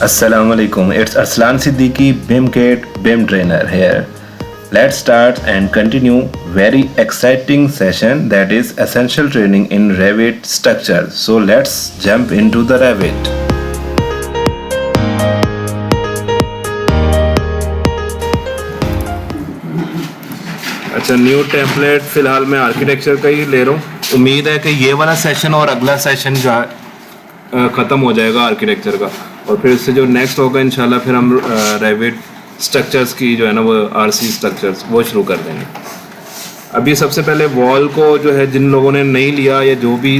Assalamualaikum. It's Arslan Siddiqui, BIMKit, BIM trainer here. Let's start and continue very exciting session that is essential training in Revit structure. So let's jump into the Revit. अच्छा, new template फिलहाल मैं architecture का ही ले रहा हूँ। उम्मीद है कि ये वाला सेशन और अगला सेशन जो है ख़त्म हो जाएगा आर्किटेक्चर का, और फिर इससे जो नेक्स्ट होगा इंशाल्लाह फिर हम रेविट स्ट्रक्चर्स की जो है ना वो आरसी स्ट्रक्चर्स वो शुरू कर देंगे। अभी सबसे पहले वॉल को जो है जिन लोगों ने नहीं लिया या जो भी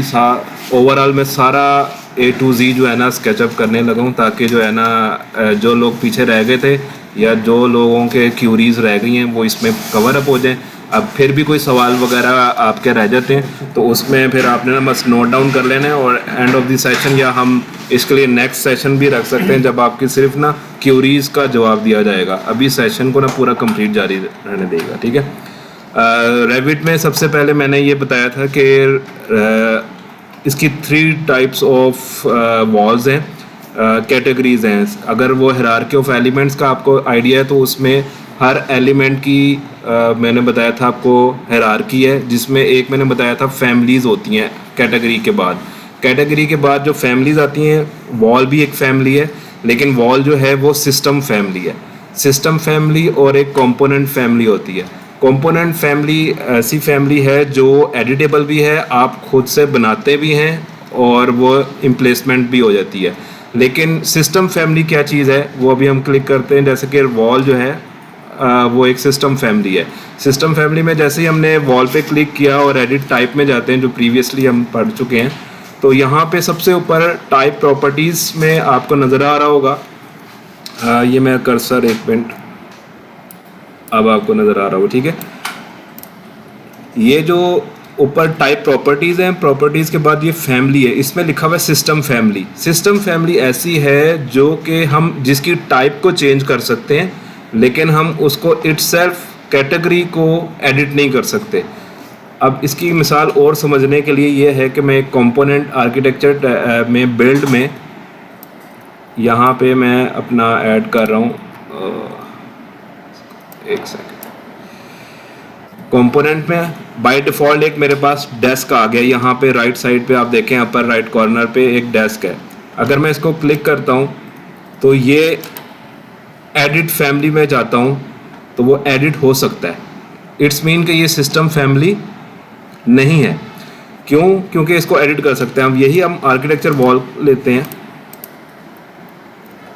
ओवरऑल में सारा A to Z जो है ना स्केचअप करने लगा हूँ, ताकि जो है ना जो लोग पीछे रह गए थे या जो लोगों के क्यूरीज रह गई हैं वो इसमें कवर अप हो जाएं। अब फिर भी कोई सवाल वगैरह आपके रह जाते हैं तो उसमें फिर आपने ना बस नोट डाउन कर लेना है, और एंड ऑफ द सेशन या हम इसके लिए नेक्स्ट सेशन भी रख सकते हैं जब आपकी सिर्फ ना क्यूरीज का जवाब दिया जाएगा। अभी सेशन को ना पूरा कंप्लीट जारी रहने देगा, ठीक है। रेविट में सबसे पहले मैंने ये बताया था कि इसकी 3 टाइप्स ऑफ वॉल्स हैं, कैटेगरीज हैं। अगर वो हायरार्की ऑफ एलिमेंट्स का आपको आइडिया है तो उसमें हर एलिमेंट की मैंने बताया था आपको हायरार्की है, जिसमें एक मैंने बताया था फैमिलीज़ होती हैं कैटेगरी के बाद। कैटेगरी के बाद जो फैमिलीज़ आती हैं, वॉल भी एक फैमिली है, लेकिन वॉल जो है वो सिस्टम फैमिली है। सिस्टम फैमिली और एक कंपोनेंट फैमिली होती है। कंपोनेंट फैमिली ऐसी फैमिली है जो एडिटेबल भी है, आप खुद से बनाते भी हैं और वो इम्प्लेसमेंट भी हो जाती है। लेकिन सिस्टम फैमिली क्या चीज़ है वो अभी हम क्लिक करते हैं। जैसे कि वॉल जो है वो एक सिस्टम फैमिली है। सिस्टम फैमिली में जैसे ही हमने वॉल पे क्लिक किया और एडिट टाइप में जाते हैं जो प्रीवियसली हम पढ़ चुके हैं, तो यहाँ पे सबसे ऊपर टाइप प्रॉपर्टीज़ में आपको नज़र आ रहा होगा। ये मैं कर्सर एक मिनट, अब आपको नज़र आ रहा होगा, ठीक है। ये जो ऊपर टाइप प्रॉपर्टीज़ हैं, प्रॉपर्टीज़ के बाद ये फैमिली है, इसमें लिखा हुआ है सिस्टम फैमिली। सिस्टम फैमिली ऐसी है जो कि हम जिसकी टाइप को चेंज कर सकते हैं, लेकिन हम उसको इटसेल्फ कैटेगरी को एडिट नहीं कर सकते। अब इसकी मिसाल और समझने के लिए ये है कि मैं एक कंपोनेंट आर्किटेक्चर में बिल्ड में यहाँ पे मैं अपना ऐड कर रहा हूँ, एक सेकंड। कंपोनेंट में बाय डिफ़ॉल्ट एक मेरे पास डेस्क आ गया। यहाँ पे राइट साइड पे आप देखें अपर राइट कॉर्नर पे एक डेस्क है। अगर मैं इसको क्लिक करता हूँ तो ये एडिट फैमिली में जाता हूँ तो वो एडिट हो सकता है। इट्स मीन कि ये सिस्टम फैमिली नहीं है। क्यों? क्योंकि इसको एडिट कर सकते हैं। अब यही हम आर्किटेक्चर वॉल लेते हैं,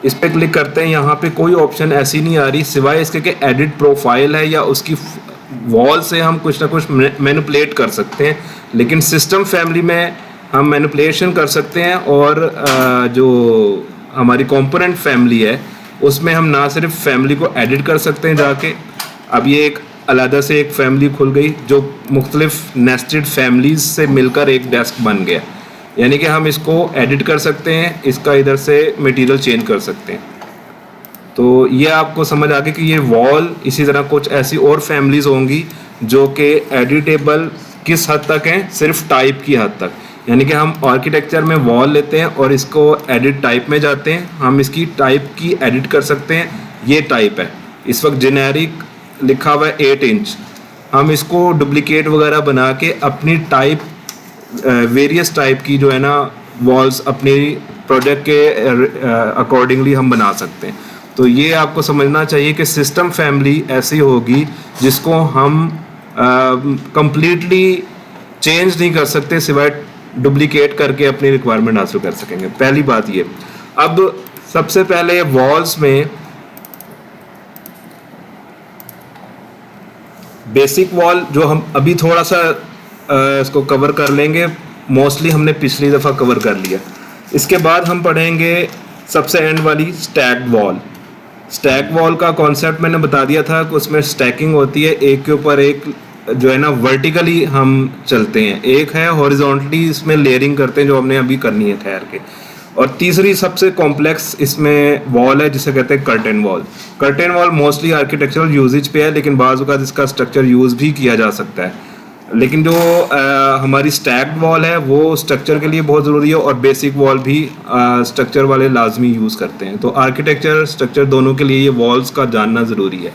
इस पर क्लिक करते हैं, यहाँ पे कोई ऑप्शन ऐसी नहीं आ रही सिवाय इसके कि एडिट प्रोफाइल है या उसकी वॉल से हम कुछ ना कुछ मैनिपुलेट कर सकते हैं। लेकिन सिस्टम फैमिली में हम मैनिपुलेशन कर सकते हैं, और जो हमारी कंपोनेंट फैमिली है उसमें हम ना सिर्फ फैमिली को एडिट कर सकते हैं जाके। अब ये एक अलग से एक फैमिली खुल गई जो मुख्तलिफ नेस्टेड फैमिलीज से मिलकर एक डेस्क बन गया, यानी कि हम इसको एडिट कर सकते हैं, इसका इधर से मटेरियल चेंज कर सकते हैं। तो ये आपको समझ आ गई कि ये वॉल इसी तरह कुछ ऐसी और फैमिलीज़ होंगी जो कि एडिटेबल किस हद तक हैं, सिर्फ टाइप की हद तक। यानी कि हम आर्किटेक्चर में वॉल लेते हैं और इसको एडिट टाइप में जाते हैं, हम इसकी टाइप की एडिट कर सकते हैं। ये टाइप है, इस वक्त जेनेरिक लिखा हुआ है 8 इंच। हम इसको डुप्लीकेट वगैरह बना के अपनी टाइप वेरियस टाइप की जो है ना वॉल्स अपनी प्रोजेक्ट के अकॉर्डिंगली हम बना सकते हैं। तो ये आपको समझना चाहिए कि सिस्टम फैमिली ऐसी होगी जिसको हम कंप्लीटली चेंज नहीं कर सकते सिवाय डुप्लीकेट करके अपनी रिक्वायरमेंट हासिल कर सकेंगे। पहली बात ये। अब सबसे पहले वॉल्स में बेसिक वॉल जो हम अभी थोड़ा सा इसको कवर कर लेंगे, मोस्टली हमने पिछली दफ़ा कवर कर लिया। इसके बाद हम पढ़ेंगे सबसे एंड वाली स्टैक्ड वॉल। स्टैक वॉल का कॉन्सेप्ट मैंने बता दिया था कि उसमें स्टैकिंग होती है, एक के ऊपर एक जो है ना वर्टिकली हम चलते हैं, एक है हॉरिजॉन्टली इसमें लेयरिंग करते हैं जो हमने अभी करनी है ठहर के। और तीसरी सबसे कॉम्प्लेक्स इसमें वॉल है जिसे कहते हैं curtain wall. Curtain wall mostly architectural usages पे है, लेकिन बाज़ औक़ात इसका स्ट्रक्चर यूज़ भी किया जा सकता है। लेकिन जो हमारी स्टैक्ड वॉल है वो स्ट्रक्चर के लिए बहुत ज़रूरी है, और बेसिक वॉल भी स्ट्रक्चर वाले लाजमी यूज़ करते हैं। तो आर्किटेक्चर स्ट्रक्चर दोनों के लिए ये वॉल्स का जानना ज़रूरी है।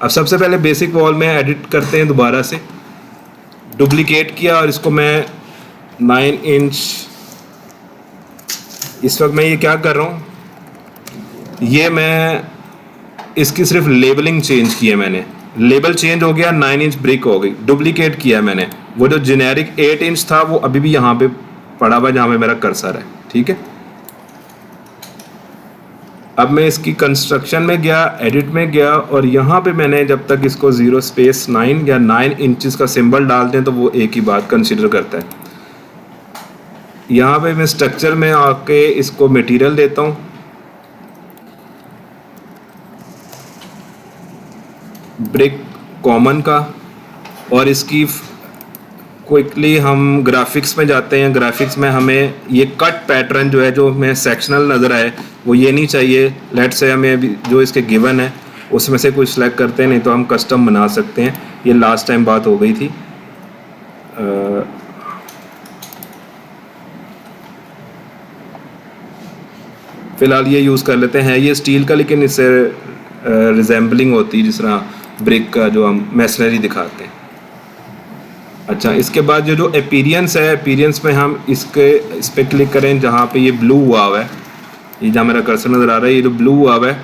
अब सबसे पहले बेसिक वॉल में एडिट करते हैं, दोबारा से डुप्लीकेट किया और इसको मैं 9 इंच, इस वक्त मैं ये क्या कर रहा हूँ, ये मैं इसकी सिर्फ लेबलिंग चेंज की है, मैंने लेबल चेंज हो गया, 9 इंच ब्रिक हो गई। डुप्लीकेट किया मैंने, वो जो जेनेरिक 8 इंच था वो अभी भी यहाँ पे पड़ा हुआ है जहाँ पे मेरा कर्सर है, ठीक है। अब मैं इसकी कंस्ट्रक्शन में गया, एडिट में गया, और यहाँ पे मैंने जब तक इसको 0 स्पेस 9 या 9 इंचेस का सिंबल डाल दें तो वो एक ही बात कंसिडर करता है। यहाँ पे मैं स्ट्रक्चर में आके इसको मटेरियल देता हूँ, ब्रिक कॉमन का, और इसकी क्विकली हम ग्राफिक्स में जाते हैं। ग्राफिक्स में हमें ये कट पैटर्न जो है, जो हमें सेक्शनल नज़र आए, वो ये नहीं चाहिए। लेट से हमें अभी जो इसके गिवन है उसमें से कुछ सेलेक्ट करते हैं, नहीं तो हम कस्टम बना सकते हैं। ये लास्ट टाइम बात हो गई थी। फ़िलहाल ये यूज़ कर लेते हैं, ये स्टील का लेकिन इससे रिजेंबलिंग होती है जिस तरह ब्रिक का जो हम मैसनरी दिखाते हैं। अच्छा, इसके बाद जो अपीयरेंस है, अपीयरेंस में हम इस पर क्लिक करें जहाँ पे ये ब्लू हुआ हुआ है, ये जहाँ मेरा कर्सर नज़र आ रहा है, ये जो ब्लू हुआ हुआ है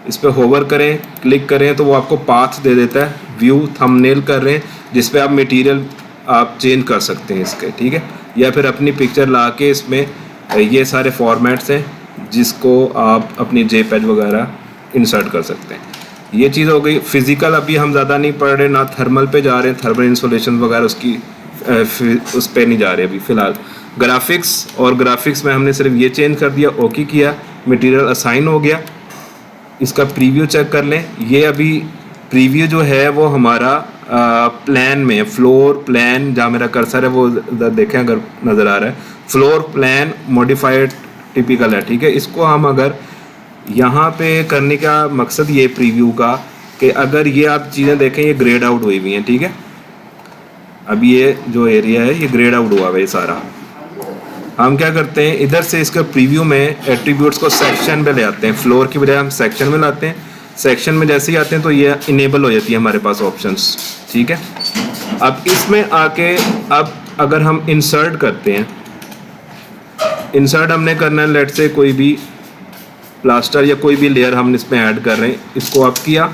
इस पर होवर करें, क्लिक करें तो वो आपको पाथ दे देता है। व्यू थंबनेल कर रहे हैं जिस पे आप मटेरियल आप चेंज कर सकते हैं इसके, ठीक है। या फिर अपनी पिक्चर ला के इसमें ये सारे फॉर्मेट्स हैं जिसको आप अपनी JPEG वगैरह इंसर्ट कर सकते हैं। ये चीज़ हो गई। फिज़िकल अभी हम ज़्यादा नहीं पढ़ रहे, ना थर्मल पे जा रहे हैं, थर्मल इंसोलेशन वगैरह उसकी उस पर नहीं जा रहे अभी फ़िलहाल। ग्राफिक्स, और ग्राफिक्स में हमने सिर्फ ये चेंज कर दिया, ओके किया, मटेरियल असाइन हो गया। इसका प्रीव्यू चेक कर लें। ये अभी प्रीव्यू जो है वो हमारा प्लान में, फ्लोर प्लान जहाँ मेरा कर्सर है वो देखें अगर नज़र आ रहा है, फ्लोर प्लान मॉडिफाइड टिपिकल है, ठीक है। इसको हम अगर यहाँ पे करने का मकसद ये प्रीव्यू का कि अगर ये आप चीज़ें देखें ये ग्रेड आउट हुई हुई हैं, ठीक है। अब ये जो एरिया है ये ग्रेड आउट हुआ है ये सारा। हम क्या करते हैं, इधर से इसका प्रीव्यू में एट्रीब्यूट्स को सेक्शन पे ले आते हैं, फ्लोर की बजाय हम सेक्शन में लाते हैं। सेक्शन में जैसे ही आते हैं तो ये इनेबल हो जाती है हमारे पास ऑप्शंस, ठीक है। अब इसमें आके अब अगर हम इंसर्ट करते हैं, इंसर्ट हमने करना है, लेट से कोई भी प्लास्टर या कोई भी लेयर हम इसमें ऐड कर रहे हैं, इसको आप किया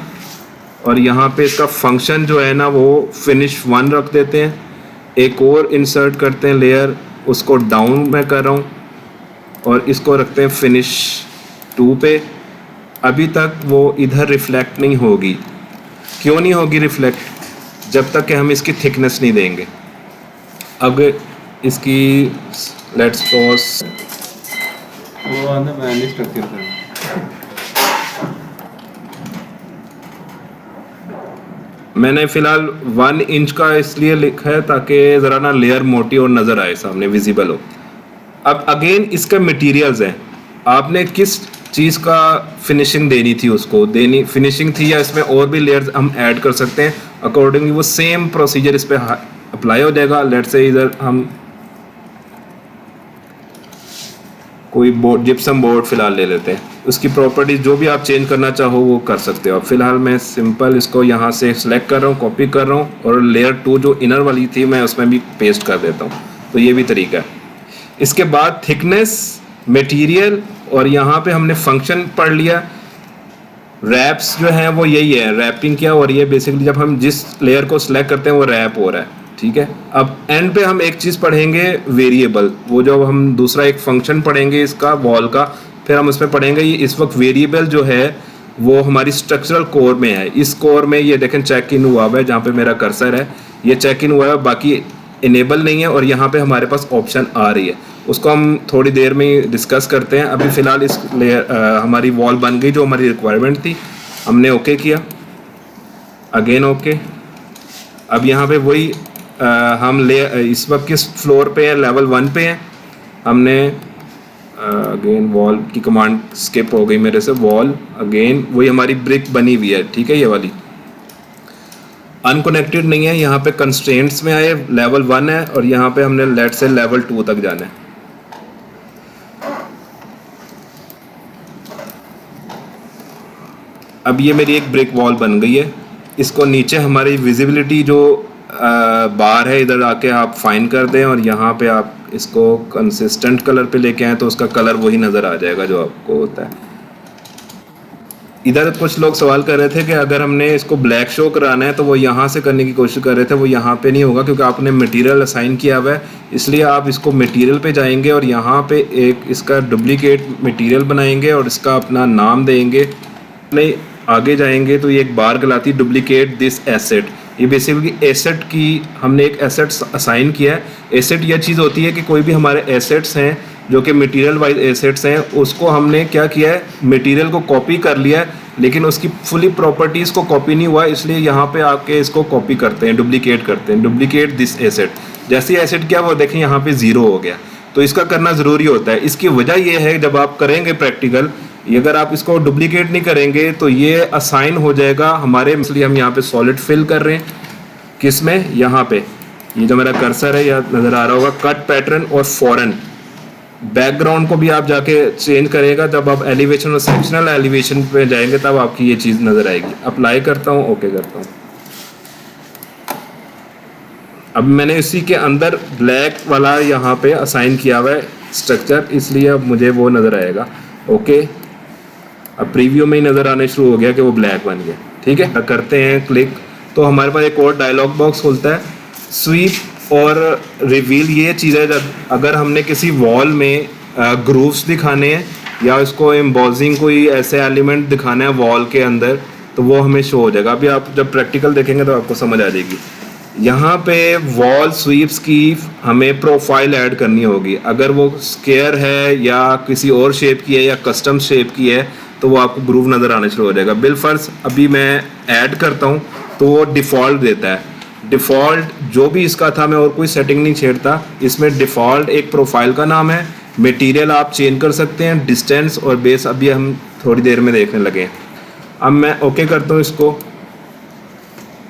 और यहाँ पे इसका फंक्शन जो है ना वो फिनिश 1 रख देते हैं। एक और इंसर्ट करते हैं लेयर, उसको डाउन में कर रहा हूँ, और इसको रखते हैं फिनिश 2 पे। अभी तक वो इधर रिफ्लेक्ट नहीं होगी। क्यों नहीं होगी रिफ्लेक्ट? जब तक कि हम इसकी थिकनेस नहीं देंगे। अब इसकी लेट्स सपोज वो आना मैंने स्ट्रक्चर करना, मैंने फ़िलहाल 1 इंच का इसलिए लिखा है ताकि ज़रा ना लेयर मोटी और नज़र आए, सामने विजिबल हो। अब अगेन इसका मटेरियल्स हैं, आपने किस चीज़ का फिनिशिंग देनी थी, उसको देनी फिनिशिंग थी या इसमें और भी लेयर्स हम ऐड कर सकते हैं। अकॉर्डिंगली वो सेम प्रोसीजर इस पर अप्लाई हो जाएगा। लेट से इधर हम कोई बोर्ड, जिप्सम बोर्ड फ़िलहाल ले लेते हैं, उसकी प्रॉपर्टीज जो भी आप चेंज करना चाहो वो कर सकते हो। फ़िलहाल मैं सिंपल इसको यहाँ से सिलेक्ट कर रहा हूँ, कॉपी कर रहा हूँ, और लेयर 2 जो इनर वाली थी मैं उसमें भी पेस्ट कर देता हूँ। तो ये भी तरीका है। इसके बाद थिकनेस, मटेरियल, और यहाँ पे हमने फंक्शन पढ़ लिया। रैप्स जो है वो यही है, रैपिंग क्या हो रही है बेसिकली, जब हम जिस लेयर को सिलेक्ट करते हैं वो रैप हो रहा है, ठीक है। अब एंड पे हम एक चीज़ पढ़ेंगे, वेरिएबल। वो जब हम दूसरा एक फंक्शन पढ़ेंगे इसका वॉल का, फिर हम उसमें पढ़ेंगे ये इस वक्त वेरिएबल जो है वो हमारी स्ट्रक्चरल कोर में है। इस कोर में ये देखें चेक इन हुआ है, जहाँ पे मेरा कर्सर है ये चेक इन हुआ है, बाकी इनेबल नहीं है। और यहाँ पे हमारे पास ऑप्शन आ रही है, उसको हम थोड़ी देर में डिस्कस करते हैं। अभी फ़िलहाल इस हमारी वॉल बन गई जो हमारी रिक्वायरमेंट थी, हमने ओके किया, अगेन ओके। अब यहाँ पे वही हम इस वक्त किस फ्लोर पे हैं, लेवल 1 पे हैं। हमने अगेन वॉल की कमांड स्किप हो गई मेरे से, वॉल अगेन वही हमारी ब्रिक बनी हुई है, ठीक है, ये वाली। अनकनेक्टेड नहीं है, यहाँ पे कंस्ट्रेंट्स में आए लेवल 1 है और यहाँ पे हमने लेट से लेवल 2 तक जाना है। अब ये मेरी एक ब्रिक वॉल बन गई है। इसको नीचे हमारी विजिबिलिटी जो बार है इधर आके आप फाइन कर दें और यहाँ पे आप इसको कंसिस्टेंट कलर पे लेके आए तो उसका कलर वही नज़र आ जाएगा जो आपको होता है। इधर कुछ लोग सवाल कर रहे थे कि अगर हमने इसको ब्लैक शो कराना है तो वो यहाँ से करने की कोशिश कर रहे थे, वो यहाँ पे नहीं होगा क्योंकि आपने मटेरियल असाइन किया हुआ है। इसलिए आप इसको मटेरियल पे जाएंगे और यहाँ पे एक इसका डुप्लीकेट मटेरियल बनाएंगे और इसका अपना नाम देंगे। नहीं आगे जाएंगे तो ये एक बार कहलाती है डुप्लीकेट दिस एसेट। ये बेसिकली एसेट की हमने एक एसेट असाइन किया है। एसेट यह चीज़ होती है कि कोई भी हमारे एसेट्स हैं जो कि मटेरियल वाइज एसेट्स हैं, उसको हमने क्या किया है, मटेरियल को कॉपी कर लिया है लेकिन उसकी फुली प्रॉपर्टीज़ को कॉपी नहीं हुआ, इसलिए यहाँ पे आके इसको कॉपी करते हैं, डुप्लीकेट करते हैं। डुप्लीकेट दिस एसेट, जैसे एसेट क्या वो देखें यहाँ पे ज़ीरो हो गया, तो इसका करना ज़रूरी होता है। इसकी वजह यह है जब आप करेंगे प्रैक्टिकल, अगर आप इसको डुप्लीकेट नहीं करेंगे तो ये असाइन हो जाएगा हमारे, इसलिए हम यहाँ पे सॉलिड फिल कर रहे हैं। किस में, यहाँ पे ये जो मेरा कर्सर है यह नज़र आ रहा होगा, कट पैटर्न और फॉरेन। बैकग्राउंड को भी आप जाके चेंज करेगा जब आप एलिवेशन और सेक्शनल एलिवेशन पे जाएंगे तब आपकी ये चीज़ नज़र आएगी। अप्लाई करता हूँ, ओके करता हूँ। अब मैंने इसी के अंदर ब्लैक वाला यहाँ पे असाइन किया हुआ है स्ट्रक्चर, इसलिए अब मुझे वो नज़र आएगा। ओके, अब प्रीव्यू में ही नज़र आने शुरू हो गया कि वो ब्लैक बन गया। ठीक है, करते हैं क्लिक तो हमारे पास एक और डायलॉग बॉक्स खुलता है। स्वीप और रिवील ये चीज़ है, अगर हमने किसी वॉल में ग्रूव्स दिखाने हैं या इसको एम्बॉजिंग कोई ऐसे एलिमेंट दिखाना है वॉल के अंदर तो वो हमें शो हो जाएगा। अभी आप जब प्रैक्टिकल देखेंगे तो आपको समझ आ जाएगी। यहाँ पे वॉल स्वीप्स की हमें प्रोफाइल ऐड करनी होगी। अगर वो स्क्वायर है या किसी और शेप की है या कस्टम शेप की है तो वो आपको ग्रूव नज़र आने शुरू हो जाएगा। बिलफर्स अभी मैं ऐड करता हूँ तो वो डिफ़ॉल्ट देता है। डिफ़ॉल्ट जो भी इसका था, मैं और कोई सेटिंग नहीं छेड़ता। इसमें डिफ़ॉल्ट एक प्रोफाइल का नाम है, मटेरियल आप चेंज कर सकते हैं, डिस्टेंस और बेस अभी हम थोड़ी देर में देखने लगे। अब मैं ओके करता हूँ इसको।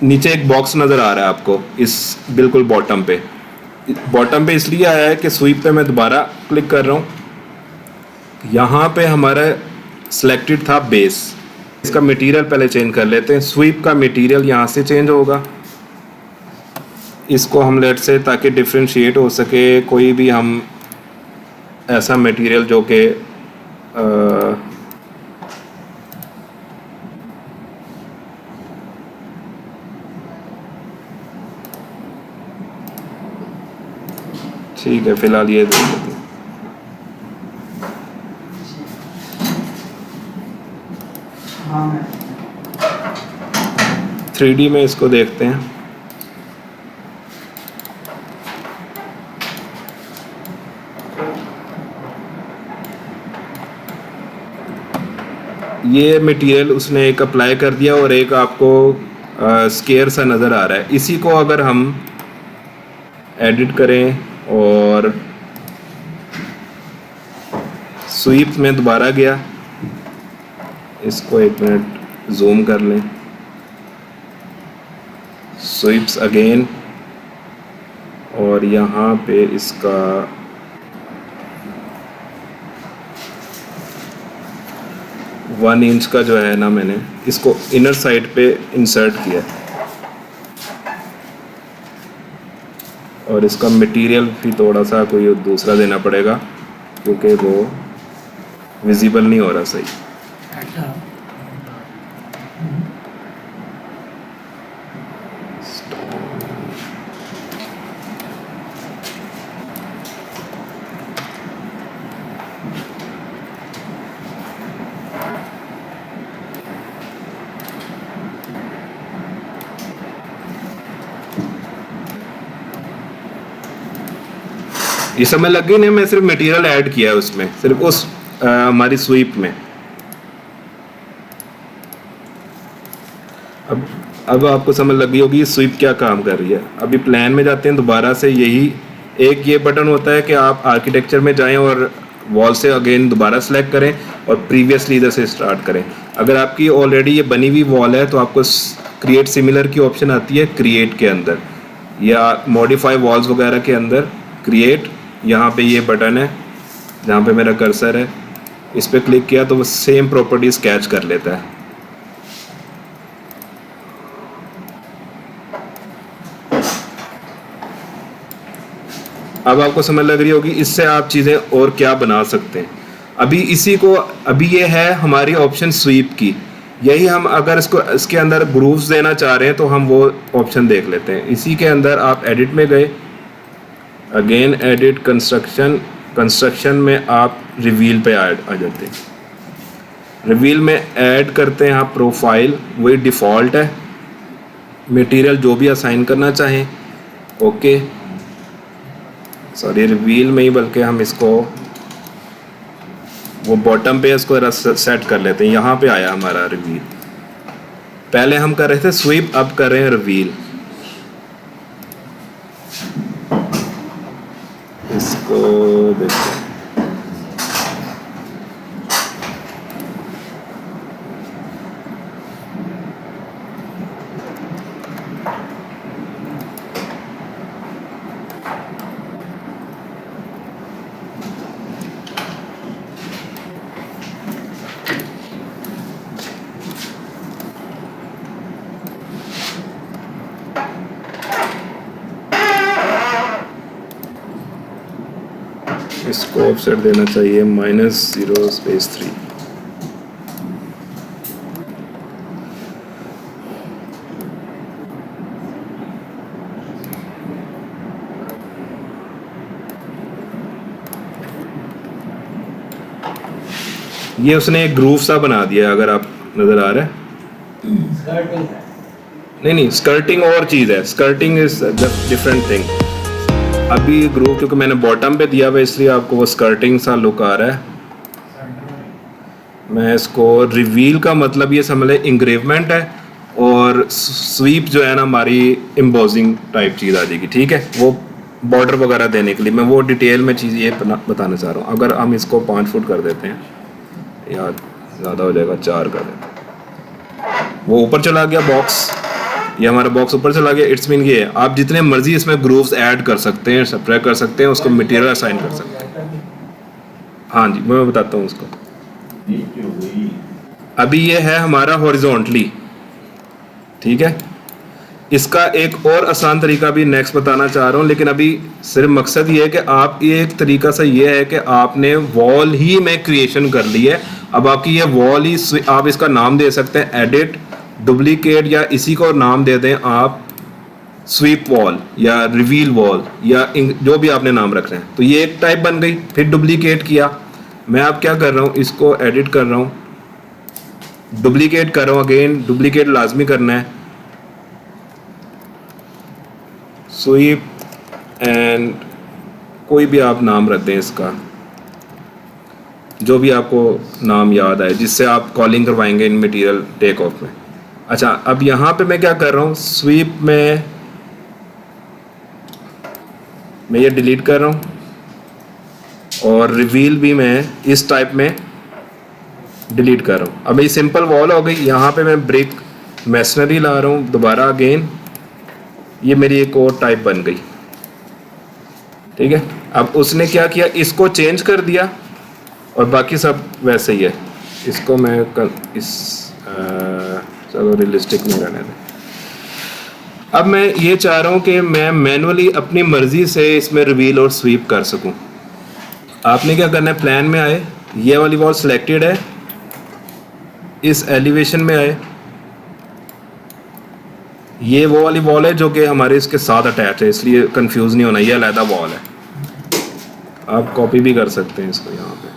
नीचे एक बॉक्स नज़र आ रहा है आपको इस बिल्कुल बॉटम पे इसलिए आया है कि स्वीप पे मैं दोबारा क्लिक कर रहा हूँ। यहाँ पे हमारा सिलेक्टेड था बेस, इसका मटेरियल पहले चेंज कर लेते हैं। स्वीप का मटेरियल यहाँ से चेंज होगा, इसको हम लेट से ताकि डिफ्रेंशिएट हो सके कोई भी हम ऐसा मटेरियल जो कि ठीक है, फिलहाल ये देख लेते हैं। 3D में इसको देखते हैं। ये मटेरियल उसने एक अप्लाई कर दिया और एक आपको स्केयर सा नज़र आ रहा है। इसी को अगर हम एडिट करें और स्वीप में दोबारा गया, इसको एक मिनट जूम कर लें, स्वीप्स अगेन और यहाँ पे इसका वन इंच का जो है ना, मैंने इसको इनर साइड पे इंसर्ट किया और इसका मटेरियल भी थोड़ा सा कोई दूसरा देना पड़ेगा क्योंकि वो विजिबल नहीं हो रहा सही। ये समय लग गई नहीं, मैं सिर्फ मटेरियल ऐड किया है उसमें, सिर्फ उस हमारी स्वीप में। अब आपको समझ लग गई होगी स्वीप क्या काम कर रही है। अभी प्लान में जाते हैं दोबारा से। यही एक ये बटन होता है कि आप आर्किटेक्चर में जाएं और वॉल से अगेन दोबारा सेलेक्ट करें और प्रीवियसली इधर से स्टार्ट करें। अगर आपकी ऑलरेडी ये बनी हुई वॉल है तो आपको क्रिएट सिमिलर की ऑप्शन आती है क्रिएट के अंदर, या मॉडिफाई वॉल्स वगैरह के अंदर क्रिएट, यहाँ पे ये बटन है जहाँ पे मेरा कर्सर है, इस पर क्लिक किया तो वो सेम प्रॉपर्टीज कैच कर लेता है। अब आपको समझ लग रही होगी इससे आप चीज़ें और क्या बना सकते हैं। अभी ये है हमारी ऑप्शन स्वीप की, यही हम अगर इसके अंदर ग्रूव्स देना चाह रहे हैं तो हम वो ऑप्शन देख लेते हैं। इसी के अंदर आप एडिट में गए, अगेन एडिट कंस्ट्रक्शन में आप रिवील पे आ जाते हैं। रिवील में ऐड करते हैं आप प्रोफाइल, वही डिफ़ॉल्ट है, मटेरियल जो भी असाइन करना चाहें, ओके सॉरी रिवील में ही, बल्कि हम इसको वो बॉटम पे इसको सेट कर लेते हैं। यहाँ पे आया हमारा रिवील, पहले हम कर रहे थे स्वीप, अब कर रहे हैं रिवील। इसको देखते हैं, इसको ऑफसेट देना चाहिए -0/3। ये उसने एक ग्रूव सा बना दिया, अगर आप नजर आ रहा है। नहीं, स्कर्टिंग और चीज़ है, स्कर्टिंग इज डिफरेंट थिंग। अभी ग्रूव क्योंकि मैंने बॉटम पे दिया हुआ इसलिए आपको वो स्कर्टिंग सा लुक आ रहा है। मैं इसको रिवील का मतलब ये समझ लें इंग्रेवमेंट है, और स्वीप जो है ना हमारी एम्बोजिंग टाइप चीज़ आ जाएगी, ठीक है, वो बॉर्डर वगैरह देने के लिए। मैं वो डिटेल में चीज़ ये बताना चाह रहा हूँ। अगर हम इसको 5 फुट कर देते हैं, या ज़्यादा हो जाएगा, 4 कर देते हैं, वो ऊपर चला गया बॉक्स, ये हमारा बॉक्स ऊपर चला गया। इट्स मीन ये है आप जितने मर्जी इसमें ग्रूव्स ऐड कर सकते हैं, सब्ट्रैक्ट कर सकते हैं, उसको मटेरियल असाइन कर सकते हैं। हाँ जी, मैं बताता हूँ उसको। अभी ये है हमारा हॉरिजॉन्टली, ठीक है। इसका एक और आसान तरीका भी नेक्स्ट बताना चाह रहा हूँ, लेकिन अभी सिर्फ मकसद ये है कि आप ये एक तरीका सा ये है कि आपने वॉल ही में क्रिएशन कर ली है। अब आपकी ये वॉल ही, आप इसका नाम दे सकते हैं एडिट, डुप्लीकेट, या इसी को नाम दे दें आप स्वीप वॉल या रिवील वॉल, या जो भी आपने नाम रख रहे हैं। तो ये एक टाइप बन गई। फिर डुप्लीकेट किया, मैं अब क्या कर रहा हूँ, इसको एडिट कर रहा हूँ, डुप्लीकेट कर रहा हूँ, अगेन डुप्लीकेट लाजमी करना है, स्वीप एंड कोई भी आप नाम रख दें इसका, जो भी आपको नाम याद आए जिससे आप कॉलिंग करवाएंगे इन मटेरियल टेक ऑफ में। अच्छा, अब यहाँ पे मैं क्या कर रहा हूँ, स्वीप में मैं ये डिलीट कर रहा हूँ, और रिवील भी मैं इस टाइप में डिलीट कर रहा हूँ। अब ये सिंपल वॉल हो गई। यहाँ पे मैं ब्रिक मैसनरी ला रहा हूँ दोबारा, अगेन ये मेरी एक और टाइप बन गई, ठीक है। अब उसने क्या किया, इसको चेंज कर दिया और बाकी सब वैसे ही है। इसको मैं चलो रियलिस्टिक में रहने दें। अब मैं ये चाह रहा हूँ कि मैं मैनुअली अपनी मर्जी से इसमें रिवील और स्वीप कर सकूँ। आपने क्या करना है, प्लान में आए, ये वाली वॉल सिलेक्टेड है, इस एलिवेशन में आए, ये वो वाली वॉल है जो कि हमारे इसके साथ अटैच है, इसलिए कंफ्यूज नहीं होना, ये अलहदा वॉल है। आप कॉपी भी कर सकते हैं इसको यहाँ पे।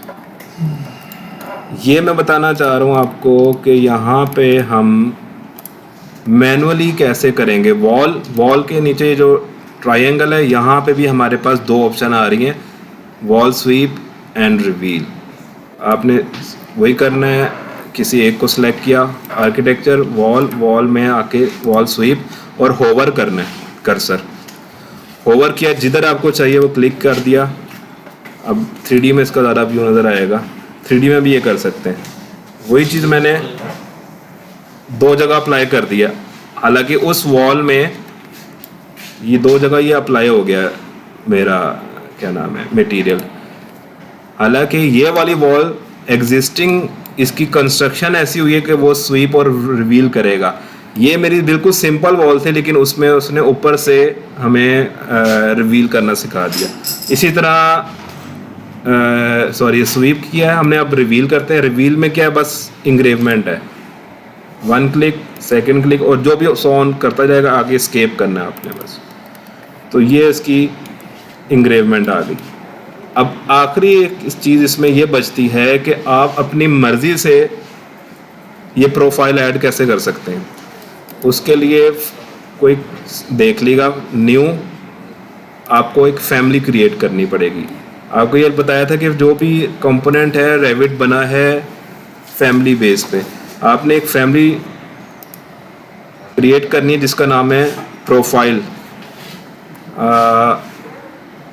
ये मैं बताना चाह रहा हूँ आपको कि यहाँ पे हम मैनुअली कैसे करेंगे। वॉल के नीचे जो ट्रायंगल है, यहाँ पे भी हमारे पास 2 ऑप्शन आ रही हैं, वॉल स्वीप एंड रिवील। आपने वही करना है, किसी एक को सिलेक्ट किया, आर्किटेक्चर, वॉल में आके वॉल स्वीप, और होवर करना है, कर्सर होवर किया, जिधर आपको चाहिए वो क्लिक कर दिया। अब 3D में इसका ज़्यादा व्यू नज़र आएगा, 3D में भी ये कर सकते हैं। वही चीज़ मैंने 2 जगह अप्लाई कर दिया, हालांकि उस वॉल में ये 2 जगह ये अप्लाई हो गया मेरा क्या नाम है मटेरियल। हालांकि ये वाली वॉल एग्जिस्टिंग इसकी कंस्ट्रक्शन ऐसी हुई है कि वो स्वीप और रिवील करेगा। ये मेरी बिल्कुल सिंपल वॉल थी, लेकिन उसमें उसने ऊपर से हमें रिवील करना सिखा दिया। इसी तरह सॉरी स्वीप किया है हमने, अब रिवील करते हैं। रिवील में क्या है, बस इंग्रेवमेंट है, 1 क्लिक 2nd क्लिक और जो भी ऑन करता जाएगा आगे एस्केप करना है आपने बस। तो ये इसकी इंग्रेवमेंट आ गई। अब आखिरी एक चीज़ इसमें ये बचती है कि आप अपनी मर्ज़ी से ये प्रोफाइल ऐड कैसे कर सकते हैं। उसके लिए कोई देख लीजिएगा, न्यू आपको एक फैमिली क्रिएट करनी पड़ेगी। आपको ये बताया था कि जो भी कंपोनेंट है रेविट बना है फैमिली बेस पे, आपने एक फैमिली क्रिएट करनी है जिसका नाम है प्रोफाइल।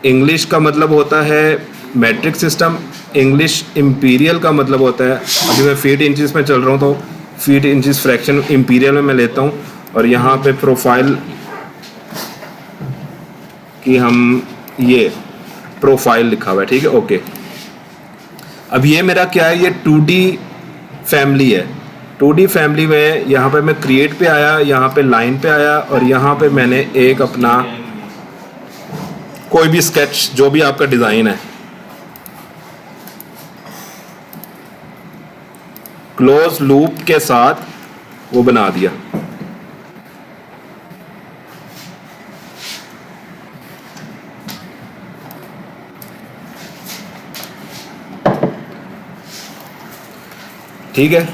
इंग्लिश का मतलब होता है मैट्रिक सिस्टम, इंग्लिश इंपीरियल का मतलब होता है, अभी मैं फीट इंचेस में चल रहा हूँ तो फीट इंचेस फ्रैक्शन इंपीरियल में मैं लेता हूँ, और यहाँ पे प्रोफाइल की हम ये प्रोफाइल लिखा हुआ है, ठीक है, ओके। अब ये मेरा क्या है, ये 2D फैमिली है। 2D फैमिली में यहाँ पे मैं क्रिएट पे आया, यहाँ पे लाइन पे आया, और यहाँ पे मैंने एक अपना कोई भी स्केच जो भी आपका डिज़ाइन है क्लोज लूप के साथ वो बना दिया। ठीक है,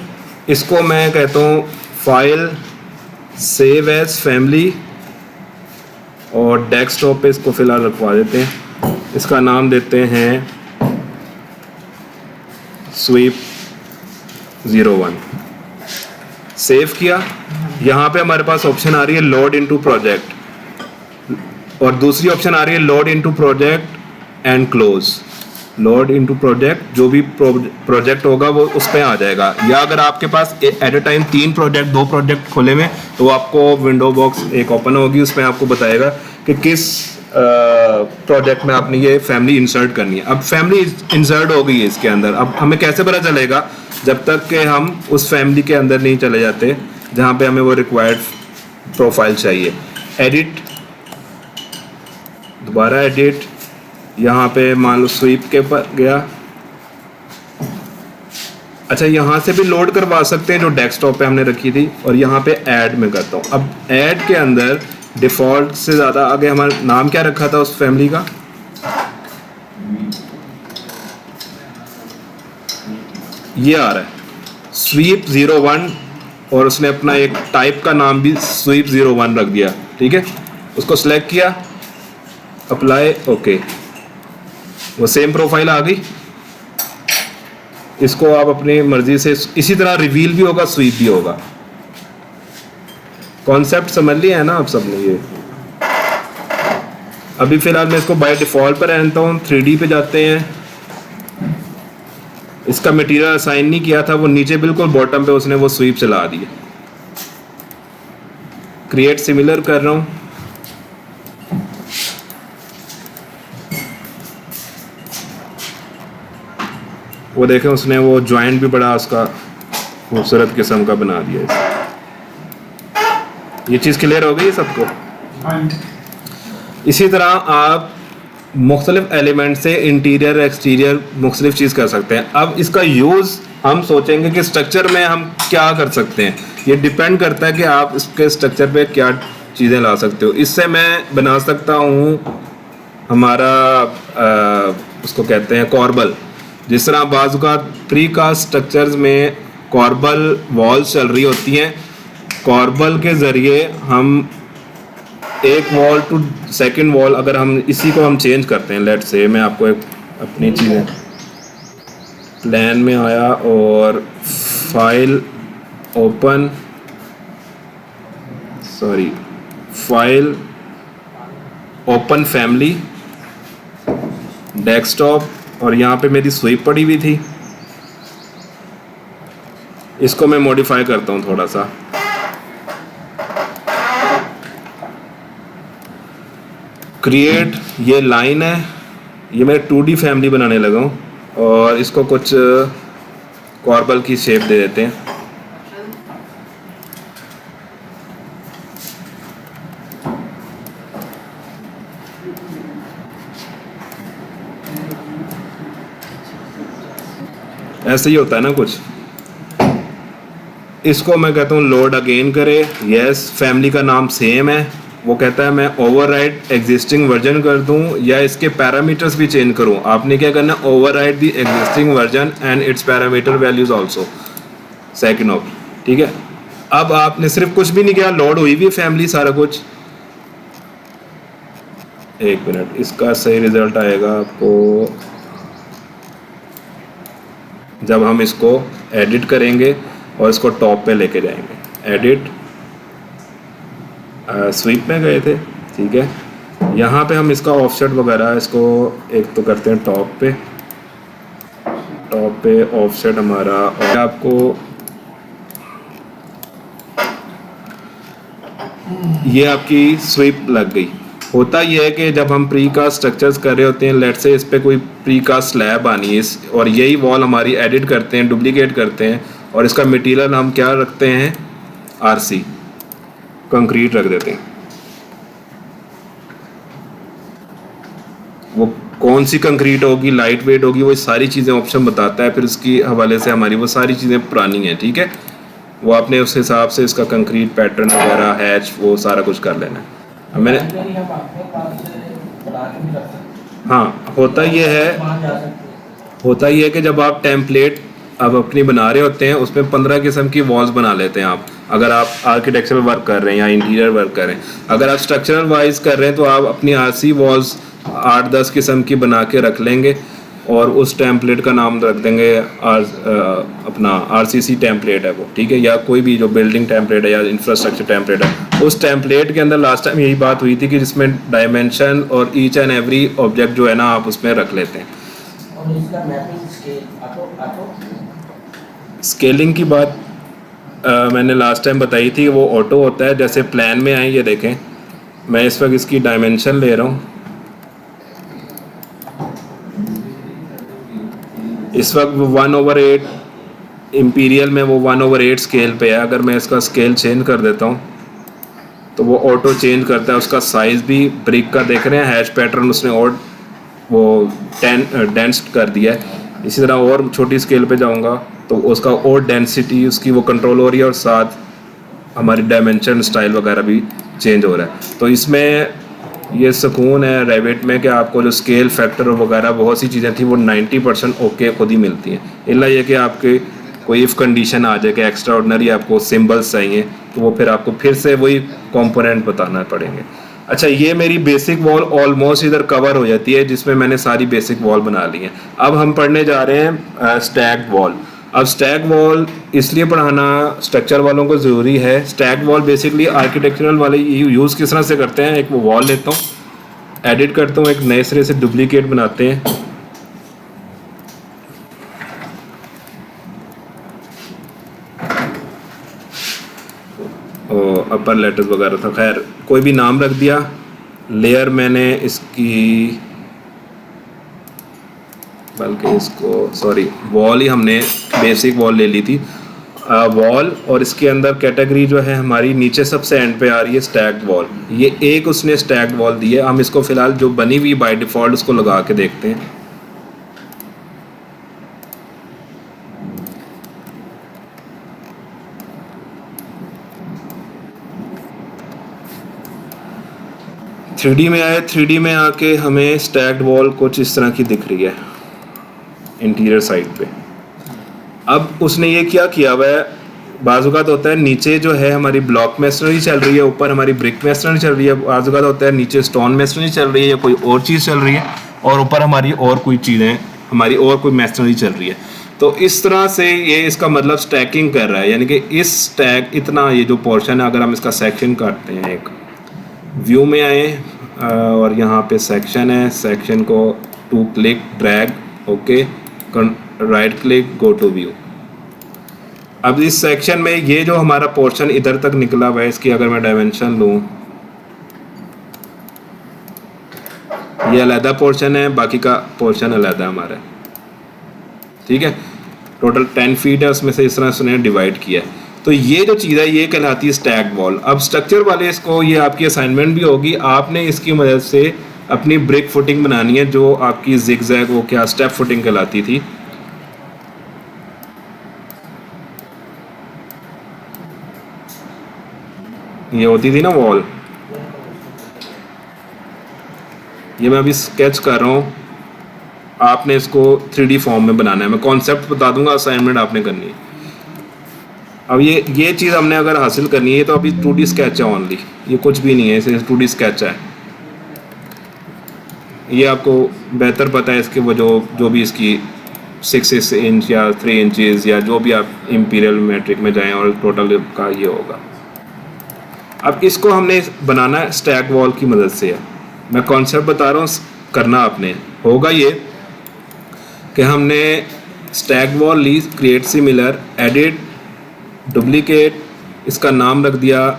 इसको मैं कहता हूँ फाइल सेव एज फैमिली, और डेस्कटॉप पे इसको फिलहाल रखवा देते हैं। इसका नाम देते हैं स्वीप 01। सेव किया। यहाँ पे हमारे पास ऑप्शन आ रही है लोड इनटू प्रोजेक्ट, और दूसरी ऑप्शन आ रही है load into project and close. Load into project, जो भी प्रोजेक्ट होगा वो उस पर आ जाएगा। या अगर आपके पास at a time 3 project 2 project खोले में, तो आपको विंडो बॉक्स एक ओपन होगी, उसमें आपको बताएगा कि किस प्रोजेक्ट में आपने ये फैमिली इंसर्ट करनी है। अब फैमिली इंसर्ट हो गई है इसके अंदर। अब हमें कैसे पता चलेगा, जब तक कि हम उस फैमिली के अंदर नहीं चले जाते जहाँ पे हमें वो रिक्वायर्ड प्रोफाइल चाहिए। एडिट, दोबारा एडिट, यहाँ पे मान लो स्वीप के पर गया। अच्छा, यहाँ से भी लोड करवा सकते हैं जो डेस्कटॉप पे हमने रखी थी, और यहाँ पे ऐड में करता हूँ। अब ऐड के अंदर डिफ़ॉल्ट से ज़्यादा आगे हमारा नाम क्या रखा था उस फैमिली का, ये आ रहा है स्वीप 01, और उसने अपना एक टाइप का नाम भी स्वीप 01 रख दिया। ठीक है, उसको सिलेक्ट किया, अप्लाई, ओके, वो सेम प्रोफाइल आ गई। इसको आप अपनी मर्जी से, इसी तरह रिवील भी होगा, स्वीप भी होगा। कॉन्सेप्ट समझ लिया है ना आप सबने। ये अभी फिलहाल मैं इसको बाय डिफॉल्ट पर रहता हूँ। 3D पे जाते हैं। इसका मटेरियल असाइन नहीं किया था, वो नीचे बिल्कुल बॉटम पे उसने वो स्वीप चला दी। क्रिएट सिमिलर कर रहा हूँ। वो देखें, उसने वो जॉइंट भी बड़ा उसका खूबसूरत किस्म का बना दिया। ये चीज़ क्लियर हो गई सबको। इसी तरह आप मुख्तलिफ एलिमेंट से इंटीरियर एक्सटीरियर मुख्तलिफ चीज़ कर सकते हैं। अब इसका यूज़ हम सोचेंगे कि स्ट्रक्चर में हम क्या कर सकते हैं। ये डिपेंड करता है कि आप इसके स्ट्रक्चर पे क्या चीज़ें ला सकते हो। इससे मैं बना सकता हूँ हमारा उसको कहते हैं कॉर्बल। जिस तरह बाज़-औक़ात प्रीकास्ट स्ट्रक्चर्स में कॉर्बल वॉल्स चल रही होती हैं, कॉर्बल के ज़रिए हम एक वॉल टू सेकंड वॉल, अगर हम इसी को हम चेंज करते हैं, लेट से मैं आपको एक अपनी चीज़ें प्लान में आया और file open, sorry file open family desktop, और यहाँ पे मेरी स्वीप पड़ी हुई थी। इसको मैं मॉडिफाई करता हूँ थोड़ा सा। क्रिएट, ये लाइन है, ये मैं 2D फैमिली बनाने लगा हूँ और इसको कुछ कॉर्बल की शेप दे देते हैं। ऐसे ही होता है ना कुछ। इसको मैं कहता हूँ लोड अगेन करे, यस फैमिली का नाम सेम है, वो कहता है मैं ओवरराइड एग्जिस्टिंग वर्जन कर दूं या इसके पैरामीटर्स भी चेंज करूं। आपने क्या करना है, override the existing version and it's parameter values also second of, ठीक है। अब आपने सिर्फ कुछ भी नहीं किया, लोड हुई भी फैमिली सारा कुछ। एक मिनट, इसका सही रिजल्ट आएगा आपको जब हम इसको एडिट करेंगे और इसको टॉप पे लेके जाएंगे। एडिट, स्वीप में गए थे, ठीक है। यहाँ पे हम इसका ऑफसेट वगैरह इसको एक तो करते हैं टॉप पे ऑफसेट हमारा, और आपको ये आपकी स्वीप लग गई। होता यह है कि जब हम प्री कास्ट स्ट्रक्चर्स कर रहे होते हैं, लेट से इस पे कोई प्री कास्ट स्लैब आनी है और यही वॉल हमारी एडिट करते हैं, डुप्लीकेट करते हैं और इसका मटेरियल हम क्या रखते हैं, आरसी कंक्रीट रख देते हैं। वो कौन सी कंक्रीट होगी, लाइट वेट होगी, वो सारी चीज़ें ऑप्शन बताता है। फिर उसकी हवाले से हमारी वो सारी चीज़ें पुरानी हैं, ठीक है। वो आपने उस हिसाब से इसका कंक्रीट पैटर्न वगैरह, हैच, वो सारा कुछ कर लेना है। अब मैंने हाँ, होता ये है कि जब आप टेम्पलेट अब अपनी बना रहे होते हैं उसमें 15 किस्म की वॉल्स बना लेते हैं आप, अगर आप आर्किटेक्चरल वर्क कर रहे हैं या इंटीरियर वर्क कर रहे हैं। अगर आप स्ट्रक्चरल वाइज कर रहे हैं तो आप अपनी आरसी वॉल्स 8-10 किस्म की बना के रख लेंगे और उस टेम्पलेट का नाम रख देंगे अपना आरसीसी टेम्पलेट है वो, ठीक है, या कोई भी जो बिल्डिंग टेम्पलेट है या इंफ्रास्ट्रक्चर टेम्पलेट है। उस टेम्पलेट के अंदर लास्ट टाइम यही बात हुई थी कि जिसमें डायमेंशन और ईच एंड एवरी ऑब्जेक्ट जो है ना आप उसमें रख लेते हैं। और इसका मैपिंग स्केल ऑटो स्केलिंग की बात मैंने लास्ट टाइम बताई थी, वो ऑटो होता है। जैसे प्लान में आए, ये देखें, मैं इस वक्त इसकी डायमेंशन ले रहा हूँ। इस वक्त वो 1/8 इंपीरियल में वो 1/8 स्केल पे है। अगर मैं इसका स्केल चेंज कर देता हूँ तो वो ऑटो चेंज करता है। उसका साइज़ भी ब्रिक का देख रहे हैं, हैच पैटर्न उसने और वो डेंस कर दिया है। इसी तरह और छोटी स्केल पे जाऊँगा तो उसका और डेंसिटी उसकी वो कंट्रोल हो रही है और साथ हमारी डायमेंशन स्टाइल वगैरह भी चेंज हो रहा है। तो इसमें ये सुकून है रेविट में कि आपको जो स्केल फैक्टर वगैरह बहुत सी चीज़ें थी वो 90% ओके खुद ही मिलती हैं। इल्ला ये कि आपके कोई इफ़ कंडीशन आ जाए कि एक्स्ट्रा ऑर्डनरी आपको सिंबल्स चाहिए तो वो फिर आपको फिर से वही कंपोनेंट बताना पड़ेंगे। अच्छा, ये मेरी बेसिक वॉल ऑलमोस्ट इधर कवर हो जाती है जिसमें मैंने सारी बेसिक वॉल बना ली है। अब हम पढ़ने जा रहे हैं स्टैक्ड वॉल। अब स्टैक वॉल इसलिए पढ़ाना स्ट्रक्चर वालों को ज़रूरी है। स्टैक वॉल बेसिकली आर्किटेक्चरल वाले यूज़ किस तरह से करते हैं, एक वो वॉल लेता हूँ, एडिट करता हूँ, एक नए सिरे से डुप्लीकेट बनाते हैं। अपर लेटर्स वगैरह था, खैर कोई भी नाम रख दिया। लेयर मैंने इसकी बल्कि इसको सॉरी वॉल ही हमने बेसिक वॉल ले ली थी। वॉल और इसके अंदर कैटेगरी जो है हमारी नीचे सबसे एंड पे आ रही है स्टैक्ड वॉल। ये एक उसने स्टैक्ड वॉल दी है। हम इसको फ़िलहाल जो बनी हुई बाय डिफ़ॉल्ट उसको लगा के देखते हैं। थ्री डी में आए, 3D में आके हमें स्टैक्ड वॉल कुछ इस तरह की दिख रही है इंटीरियर साइड पे। अब उसने ये क्या किया हुआ है, बाज़-औक़ात होता है नीचे जो है हमारी ब्लॉक मेसनरी चल रही है, ऊपर हमारी ब्रिक मेसनरी चल रही है। बाज़-औक़ात होता है नीचे स्टोन मेसनरी चल रही है या कोई और चीज़ चल रही है और ऊपर हमारी और कोई चीज़ें हमारी और कोई मेसनरी चल रही है। तो इस तरह से ये इसका मतलब स्टैकिंग कर रहा है, यानी कि इस स्टैक इतना ये जो पोर्शन है, अगर हम इसका सेक्शन काटते हैं, एक व्यू में आए और यहाँ पे सेक्शन है, सेक्शन को 2 click drag, okay, right click, go to view. अब इस सेक्शन में ये जो हमारा पोर्शन इधर तक निकला हुआ है, इसकी अगर मैं डायमेंशन लूँ ये अलहदा पोर्शन है, बाकी का पोर्शन अलहदा हमारा है, ठीक है। टोटल 10 फीट है, उसमें से इस तरह उसने डिवाइड किया है। तो ये जो चीज़ है ये कहलाती है स्टैक वॉल। अब स्ट्रक्चर वाले इसको, ये आपकी असाइनमेंट भी होगी, आपने इसकी मदद से अपनी ब्रिक फुटिंग बनानी है, जो आपकी जिगजैग वो क्या स्टेप फुटिंग कहलाती थी। ये होती थी ना वॉल, ये मैं अभी स्केच कर रहा हूँ, आपने इसको 3D फॉर्म में बनाना है। मैं कॉन्सेप्ट बता दूंगा, असाइनमेंट आपने करनी है। अब ये चीज़ हमने अगर हासिल करनी है तो अभी 2D स्केच है ओनली, ये कुछ भी नहीं है, इसे 2D स्केच है। ये आपको बेहतर पता है इसके, वो जो भी इसकी 6 इंच या 3 इंचेस या जो भी आप इंपीरियल मैट्रिक में जाएं और टोटल का ये होगा। अब इसको हमने बनाना है स्टैक वॉल की मदद से है। मैं कॉन्सेप्ट बता रहा हूँ, करना आपने होगा ये कि हमने स्टैक वॉल ली, क्रिएट सिमिलर, एडिट, डुप्लीकेट, इसका नाम रख दिया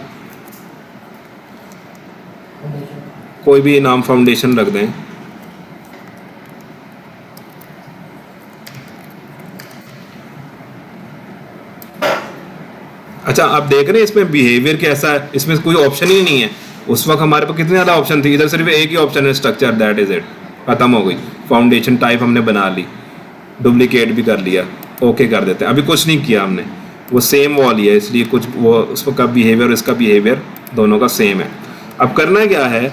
कोई भी नाम, फाउंडेशन रख दें। अच्छा, आप देख रहे हैं इसमें बिहेवियर कैसा है, इसमें कोई ऑप्शन ही नहीं है। उस वक्त हमारे पास कितने ज़्यादा ऑप्शन थी, इधर सिर्फ एक ही ऑप्शन है स्ट्रक्चर, दैट इज़ इट, ख़त्म हो गई। फाउंडेशन टाइप हमने बना ली, डुप्लीकेट भी कर लिया, ओके कर देते हैं। अभी कुछ नहीं किया हमने, वो सेम वॉल ही है, इसलिए कुछ वो उसका बिहेवियर और इसका बिहेवियर दोनों का सेम है। अब करना क्या है,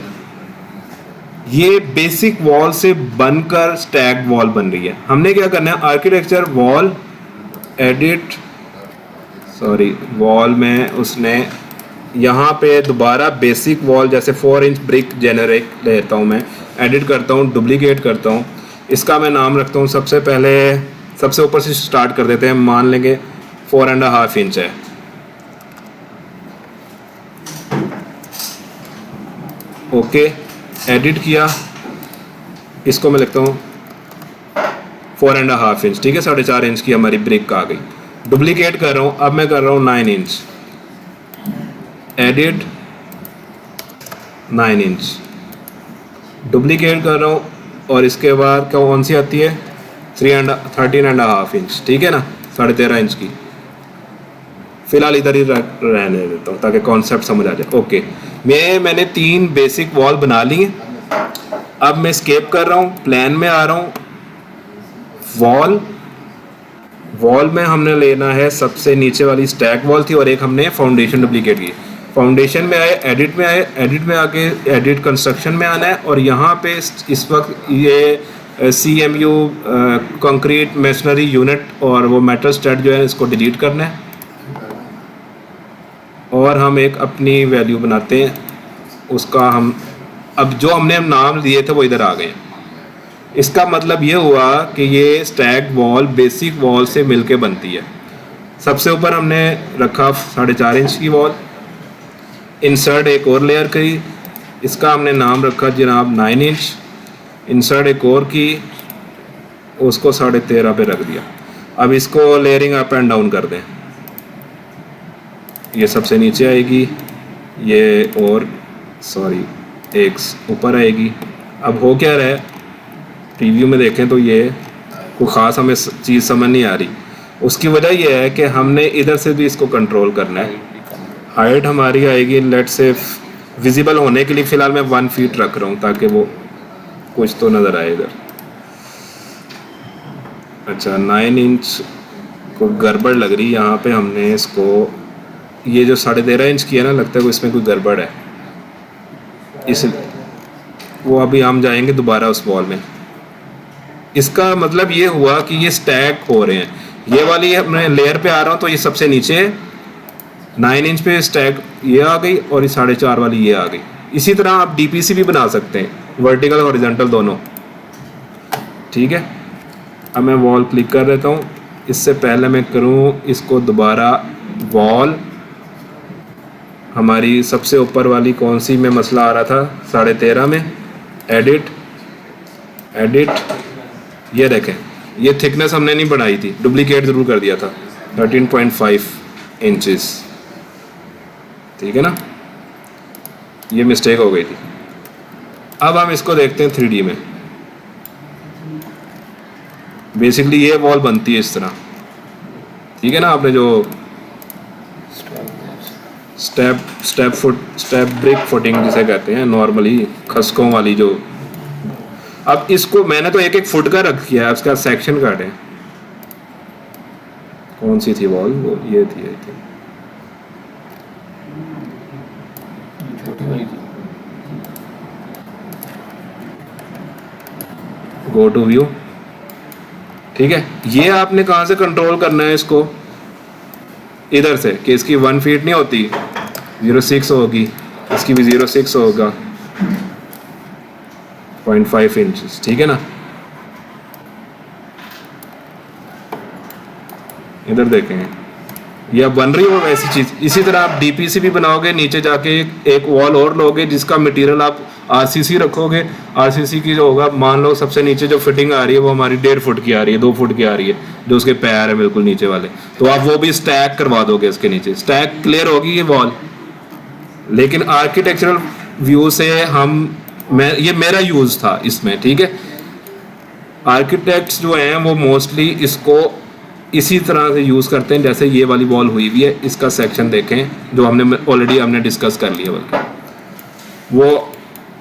ये बेसिक वॉल से बनकर स्टैक वॉल बन रही है। हमने क्या करना है, architecture wall, edit, sorry wall में उसने यहाँ पे दोबारा बेसिक वॉल, जैसे 4 इंच ब्रिक जेनरेट लेता हूँ मैं, एडिट करता हूँ, डुप्लीकेट करता हूँ, इसका मैं नाम रखता हूँ, सबसे पहले सबसे ऊपर से स्टार्ट कर देते हैं, मान लेंगे 4.5 इंच है। ओके, एडिट किया, इसको मैं लिखता हूँ 4.5 इंच, ठीक है, 4.5 इंच की हमारी ब्रिक आ गई। डुप्लीकेट कर रहा हूँ, अब मैं कर रहा हूँ 9 इंच, एडिट 9 इंच, डुप्लीकेट कर रहा हूँ, और इसके बाद कौन सी आती है 13.5 इंच, ठीक है ना, 13.5 इंच की। फिलहाल इधर ही रहने देता हूँ ताकि कॉन्सेप्ट समझ आ जाए। ओके, मैंने 3 बेसिक वॉल बना ली हैं। अब मैं स्केप कर रहा हूँ, प्लान में आ रहा हूँ, वॉल में हमने लेना है सबसे नीचे वाली स्टैक वॉल थी, और एक हमने फाउंडेशन डुप्लीकेट की। फाउंडेशन में आए, एडिट में आए, एडिट में आके एडिट कंस्ट्रक्शन में आना है, और यहाँ पे इस वक्त ये CMU कंक्रीट मेशनरी यूनिट और वो मेटल स्टड जो है इसको डिलीट करना है, और हम एक अपनी वैल्यू बनाते हैं उसका। हम अब जो हमने नाम दिए थे वो इधर आ गए। इसका मतलब ये हुआ कि ये स्टैक वॉल बेसिक वॉल से मिलके बनती है। सबसे ऊपर हमने रखा 4.5 इंच की वॉल, इंसर्ट एक और लेयर करी, इसका हमने नाम रखा जनाब 9 इंच, इंसर्ट एक और की, उसको 13.5 पे रख दिया। अब इसको लेयरिंग अप एंड डाउन कर दें, ये सबसे नीचे आएगी, ये और सॉरी एक ऊपर आएगी। अब हो क्या रहा है, प्रीव्यू में देखें तो ये कोई ख़ास हमें चीज़ समझ नहीं आ रही। उसकी वजह यह है कि हमने इधर से भी इसको कंट्रोल करना है। हाइट हमारी आएगी, लेट से विजिबल होने के लिए फ़िलहाल मैं 1 फीट रख रहा हूँ ताकि वो कुछ तो नज़र आए इधर। अच्छा, 9 इंच को गड़बड़ लग रही, यहाँ पे हमने इसको, ये जो 13.5 इंच की है ना, लगता है कि इसमें कोई गड़बड़ है, इस वो अभी हम जाएंगे दोबारा उस वॉल में। इसका मतलब ये हुआ कि ये स्टैक हो रहे हैं। ये वाली मैं लेयर पे आ रहा हूँ तो ये सबसे नीचे 9 इंच पे स्टैक ये आ गई, और ये 4.5 वाली ये आ गई। इसी तरह आप DPC भी बना सकते हैं, वर्टिकल हॉरिजॉन्टल दोनों, ठीक है। अब मैं वॉल क्लिक कर देता हूँ। इससे पहले मैं करूँ इसको दोबारा वॉल, हमारी सबसे ऊपर वाली कौन सी में मसला आ रहा था 13.5 में, एडिट, ये देखें, ये थिकनेस हमने नहीं बढ़ाई थी, डुप्लीकेट ज़रूर कर दिया था 13.5 इंचेस, ठीक है ना, ये मिस्टेक हो गई थी। अब हम इसको देखते हैं 3D में। बेसिकली ये वॉल बनती है इस तरह, ठीक है ना। आपने जो स्टेप ब्रिक फुटिंग जिसे कहते हैं नॉर्मली, खसकों वाली जो। अब इसको मैंने तो 1-1 फुट का रख किया है, उसका सेक्शन काटे। कौन सी थी वॉल? वो ये थी। छोटी वाली थी। गो टू व्यू, ठीक है। ये आपने कहाँ से कंट्रोल करना है इसको? इधर से, कि इसकी 1 फीट नहीं होती, 0.6 होगी, इसकी भी 0.6 होगा, 0.5 इंच, ठीक है ना। इधर देखेंगे ये अब बन रही हो वैसी चीज। इसी तरह आप डीपीसी भी बनाओगे, नीचे जाके एक वॉल और लोगे जिसका मटेरियल आप आरसीसी रखोगे। आरसीसी की जो होगा, मान लो सबसे नीचे जो फिटिंग आ रही है वो हमारी 1.5 फुट की आ रही है, 2 फुट की आ रही है, जो उसके पैर है बिल्कुल नीचे वाले, तो आप वो भी स्टैक करवा दोगे इसके नीचे। स्टैक क्लियर होगी ये वॉल। लेकिन आर्किटेक्चरल व्यू से ये मेरा यूज था इसमें, ठीक है। आर्किटेक्ट्स जो हैं वो मोस्टली इसको इसी तरह से यूज़ करते हैं जैसे ये वाली वॉल हुई हुई है। इसका सेक्शन देखें जो हमने डिस्कस कर लिया, बल्कि वो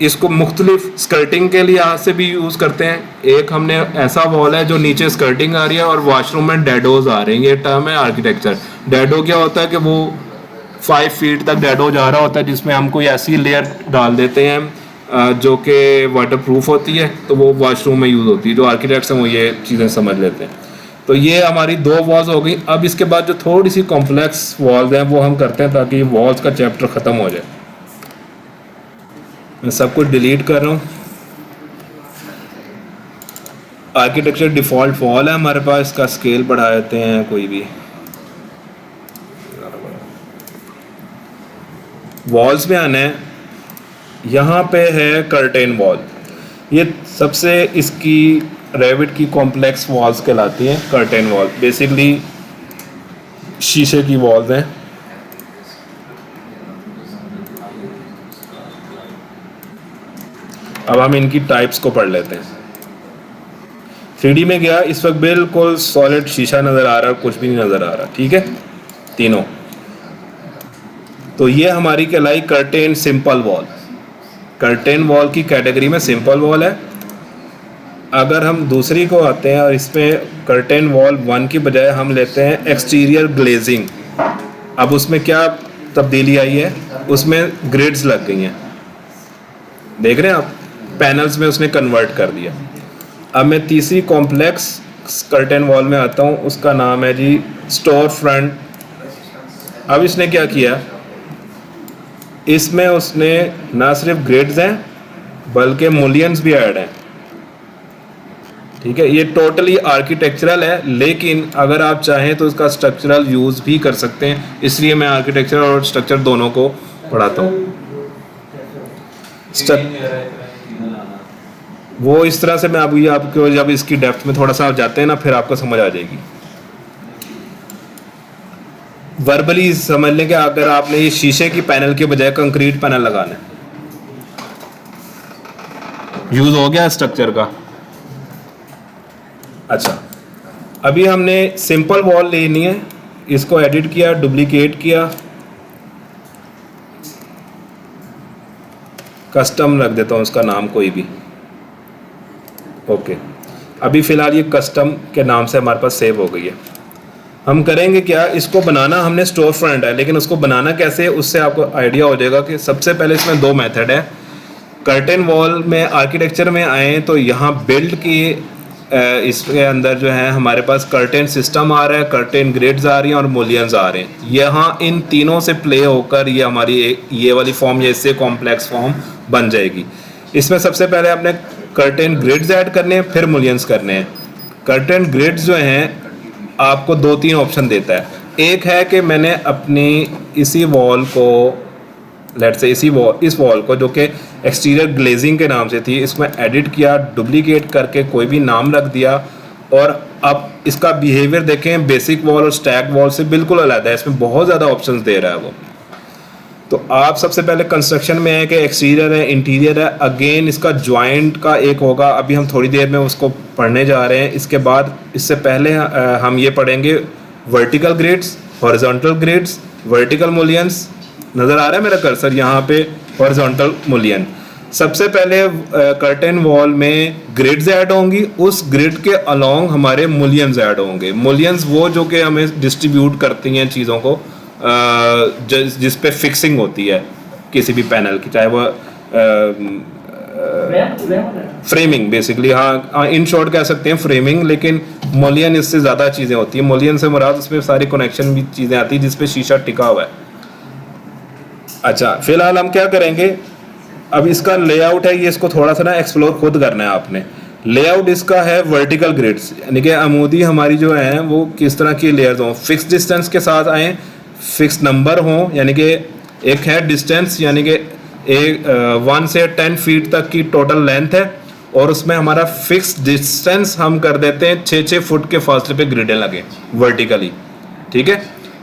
इसको मुख्तलिफ स्कर्टिंग के लिहाज से भी यूज़ करते हैं। एक हमने ऐसा वॉल है जो नीचे स्कर्टिंग आ रही है और वॉशरूम में डैडोज आ रहे हैं, ये टर्म है आर्किटेक्चर। डैडो क्या होता है कि वो 5 फीट तक डैडो जा रहा होता है, जिसमें हम कोई ऐसी लेयर डाल देते हैं जो कि वाटर प्रूफ होती है, तो वो वॉशरूम में यूज़ होती है। जो आर्किटेक्ट्स हैं वो ये चीज़ें समझ लेते हैं। तो ये हमारी 2 वॉल्स हो गई। अब इसके बाद जो थोड़ी सी कॉम्प्लेक्स वॉल्स हैं वो हम करते हैं ताकि वॉल्स का चैप्टर ख़त्म हो जाए। मैं सब कुछ डिलीट कर रहा हूँ। आर्किटेक्चर डिफ़ॉल्ट वॉल है हमारे पास, इसका स्केल बढ़ा देते हैं कोई भी। वॉल्स में आना है, यहाँ पे है कर्टेन वॉल। ये सबसे इसकी रेविट की कॉम्प्लेक्स वॉल्स कहलाती हैं कर्टेन वॉल। बेसिकली शीशे की वॉल्स हैं। अब हम इनकी टाइप्स को पढ़ लेते हैं। 3D में गया, इस वक्त बिल्कुल सॉलिड शीशा नज़र आ रहा है, कुछ भी नहीं नज़र आ रहा, ठीक है, तीनों। तो ये हमारी कहलाई curtain simple wall. Curtain wall की कैटेगरी में सिंपल वॉल है। अगर हम दूसरी को आते हैं और इसमें कर्टेन वॉल 1 की बजाय हम लेते हैं एक्सटीरियर ग्लेजिंग। अब उसमें क्या तब्दीली आई है? उसमें ग्रिड्स लग गई हैं, देख रहे हैं आप, पैनल्स में उसने कन्वर्ट कर दिया। अब मैं तीसरी कॉम्प्लेक्स कर्टेन वॉल में आता हूँ, उसका नाम है जी स्टोर फ्रंट। अब इसने क्या किया? इसमें उसने ना सिर्फ ग्रिड्स हैं बल्कि मुलियंस भी ऐड हैं, ठीक है। ये टोटली आर्किटेक्चरल है, लेकिन अगर आप चाहें तो इसका स्ट्रक्चरल यूज़ भी कर सकते हैं। इसलिए मैं आर्किटेक्चर और स्ट्रक्चर दोनों को पढ़ाता हूँ। वो इस तरह से मैं अभी आपको जब इसकी डेप्थ में थोड़ा सा आप जाते हैं ना, फिर आपको समझ आ जाएगी। वर्बली समझ लें कि अगर आपने ये शीशे की पैनल के बजाय कंक्रीट पैनल लगाना है, यूज हो गया स्ट्रक्चर का। अच्छा, अभी हमने सिंपल वॉल लेनी है, इसको एडिट किया, डुप्लीकेट किया, कस्टम रख देता हूँ उसका नाम कोई भी, ओके। अभी फ़िलहाल ये कस्टम के नाम से हमारे पास सेव हो गई है। हम करेंगे क्या, इसको बनाना हमने स्टोर फ्रंट है, लेकिन उसको बनाना कैसे, उससे आपको आइडिया हो जाएगा कि सबसे पहले इसमें 2 मेथड है। कर्टेन वॉल में आर्किटेक्चर में आए तो यहाँ बिल्ड की इसके अंदर जो है हमारे पास कर्टेन सिस्टम आ रहा है, कर्टेन ग्रिड्स आ रही हैं और मुलियंस आ रहे हैं। यहाँ इन तीनों से प्ले होकर ये हमारी ये वाली फॉर्म या इससे कॉम्प्लेक्स फॉर्म बन जाएगी। इसमें सबसे पहले आपने कर्टेन ग्रिड्स ऐड करने हैं, फिर मुलियंस करने हैं। कर्टेन ग्रिड्स जो हैं आपको 2-3 ऑप्शन देता है। एक है कि मैंने अपनी इसी वॉल को, लेट्स से इस वॉल को जो कि एक्सटीरियर ग्लेजिंग के नाम से थी, इसमें एडिट किया, डुप्लीकेट करके कोई भी नाम रख दिया, और अब इसका बिहेवियर देखें बेसिक वॉल और स्टैक वॉल से बिल्कुल अलग है। इसमें बहुत ज़्यादा ऑप्शंस दे रहा है वो। तो आप सबसे पहले कंस्ट्रक्शन में है कि एक्सटीरियर है, इंटीरियर है, अगेन इसका जॉइंट का एक होगा, अभी हम थोड़ी देर में उसको पढ़ने जा रहे हैं। इसके बाद इससे पहले हम ये पढ़ेंगे vertical grids, horizontal grids, vertical mullions. नज़र आ रहा है मेरा कर्सर यहाँ पे, हॉरिजॉन्टल मुलियन। सबसे पहले कर्टेन वॉल में ग्रिड्स ऐड होंगी, उस ग्रिड के अलोंग हमारे मुलियंस ऐड होंगे। मुलियंस वो जो कि हमें डिस्ट्रीब्यूट करती हैं चीज़ों को, जिस पे फिक्सिंग होती है किसी भी पैनल की, चाहे वो फ्रेमिंग बेसिकली, हाँ इन शॉर्ट कह सकते हैं फ्रेमिंग, लेकिन मुलियन इससे ज़्यादा चीज़ें होती हैं। मुलियन से मुराद उसमें सारी कनेक्शन भी चीज़ें आती हैं जिस पे शीशा टिका हुआ है। अच्छा, फिलहाल हम क्या करेंगे, अब इसका लेआउट है ये, इसको थोड़ा सा ना एक्सप्लोर खुद करना है आपने। लेआउट इसका है वर्टिकल ग्रिड्स, यानी कि अमूदी हमारी जो है वो किस तरह की लेयर्स हों, फिक्स डिस्टेंस के साथ आए, फिक्स नंबर हों, यानी कि एक है डिस्टेंस, यानी कि 1 से 10 फीट तक की टोटल लेंथ है, और उसमें हमारा फिक्स डिस्टेंस हम कर देते हैं 6-6 फुट के फासले पे ग्रिडें लगे वर्टिकली, ठीक है।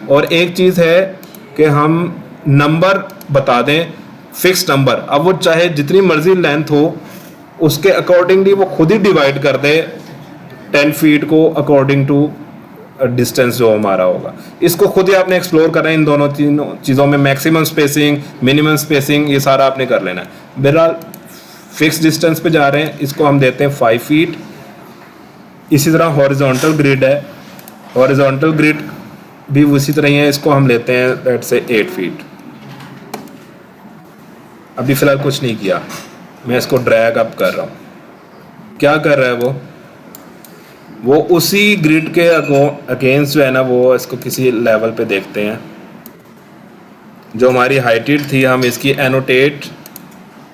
और एक चीज़ है कि हम नंबर बता दें, फिक्स नंबर, अब वो चाहे जितनी मर्जी लेंथ हो उसके अकॉर्डिंगली वो खुद ही डिवाइड कर दे 10 फीट को अकॉर्डिंग टू डिस्टेंस जो हमारा होगा। इसको खुद ही आपने एक्सप्लोर करना है, इन दोनों तीनों चीज़ों में मैक्सिमम स्पेसिंग, मिनिमम स्पेसिंग, ये सारा आपने कर लेना है। बहरहाल फिक्स डिस्टेंस पे जा रहे हैं, इसको हम देते हैं 5 फीट। इसी तरह हॉरिजॉन्टल ग्रिड है, हॉरिजॉन्टल ग्रिड भी उसी तरह ही है, इसको हम लेते हैं लेट्स से 8 फीट। अभी फ़िलहाल कुछ नहीं किया, मैं इसको ड्रैग अप कर रहा हूँ। क्या कर रहा है वो उसी ग्रिड के अगेंस्ट जो है ना, वो इसको किसी लेवल पे देखते हैं। जो हमारी हाइटेड थी, हम इसकी annotate,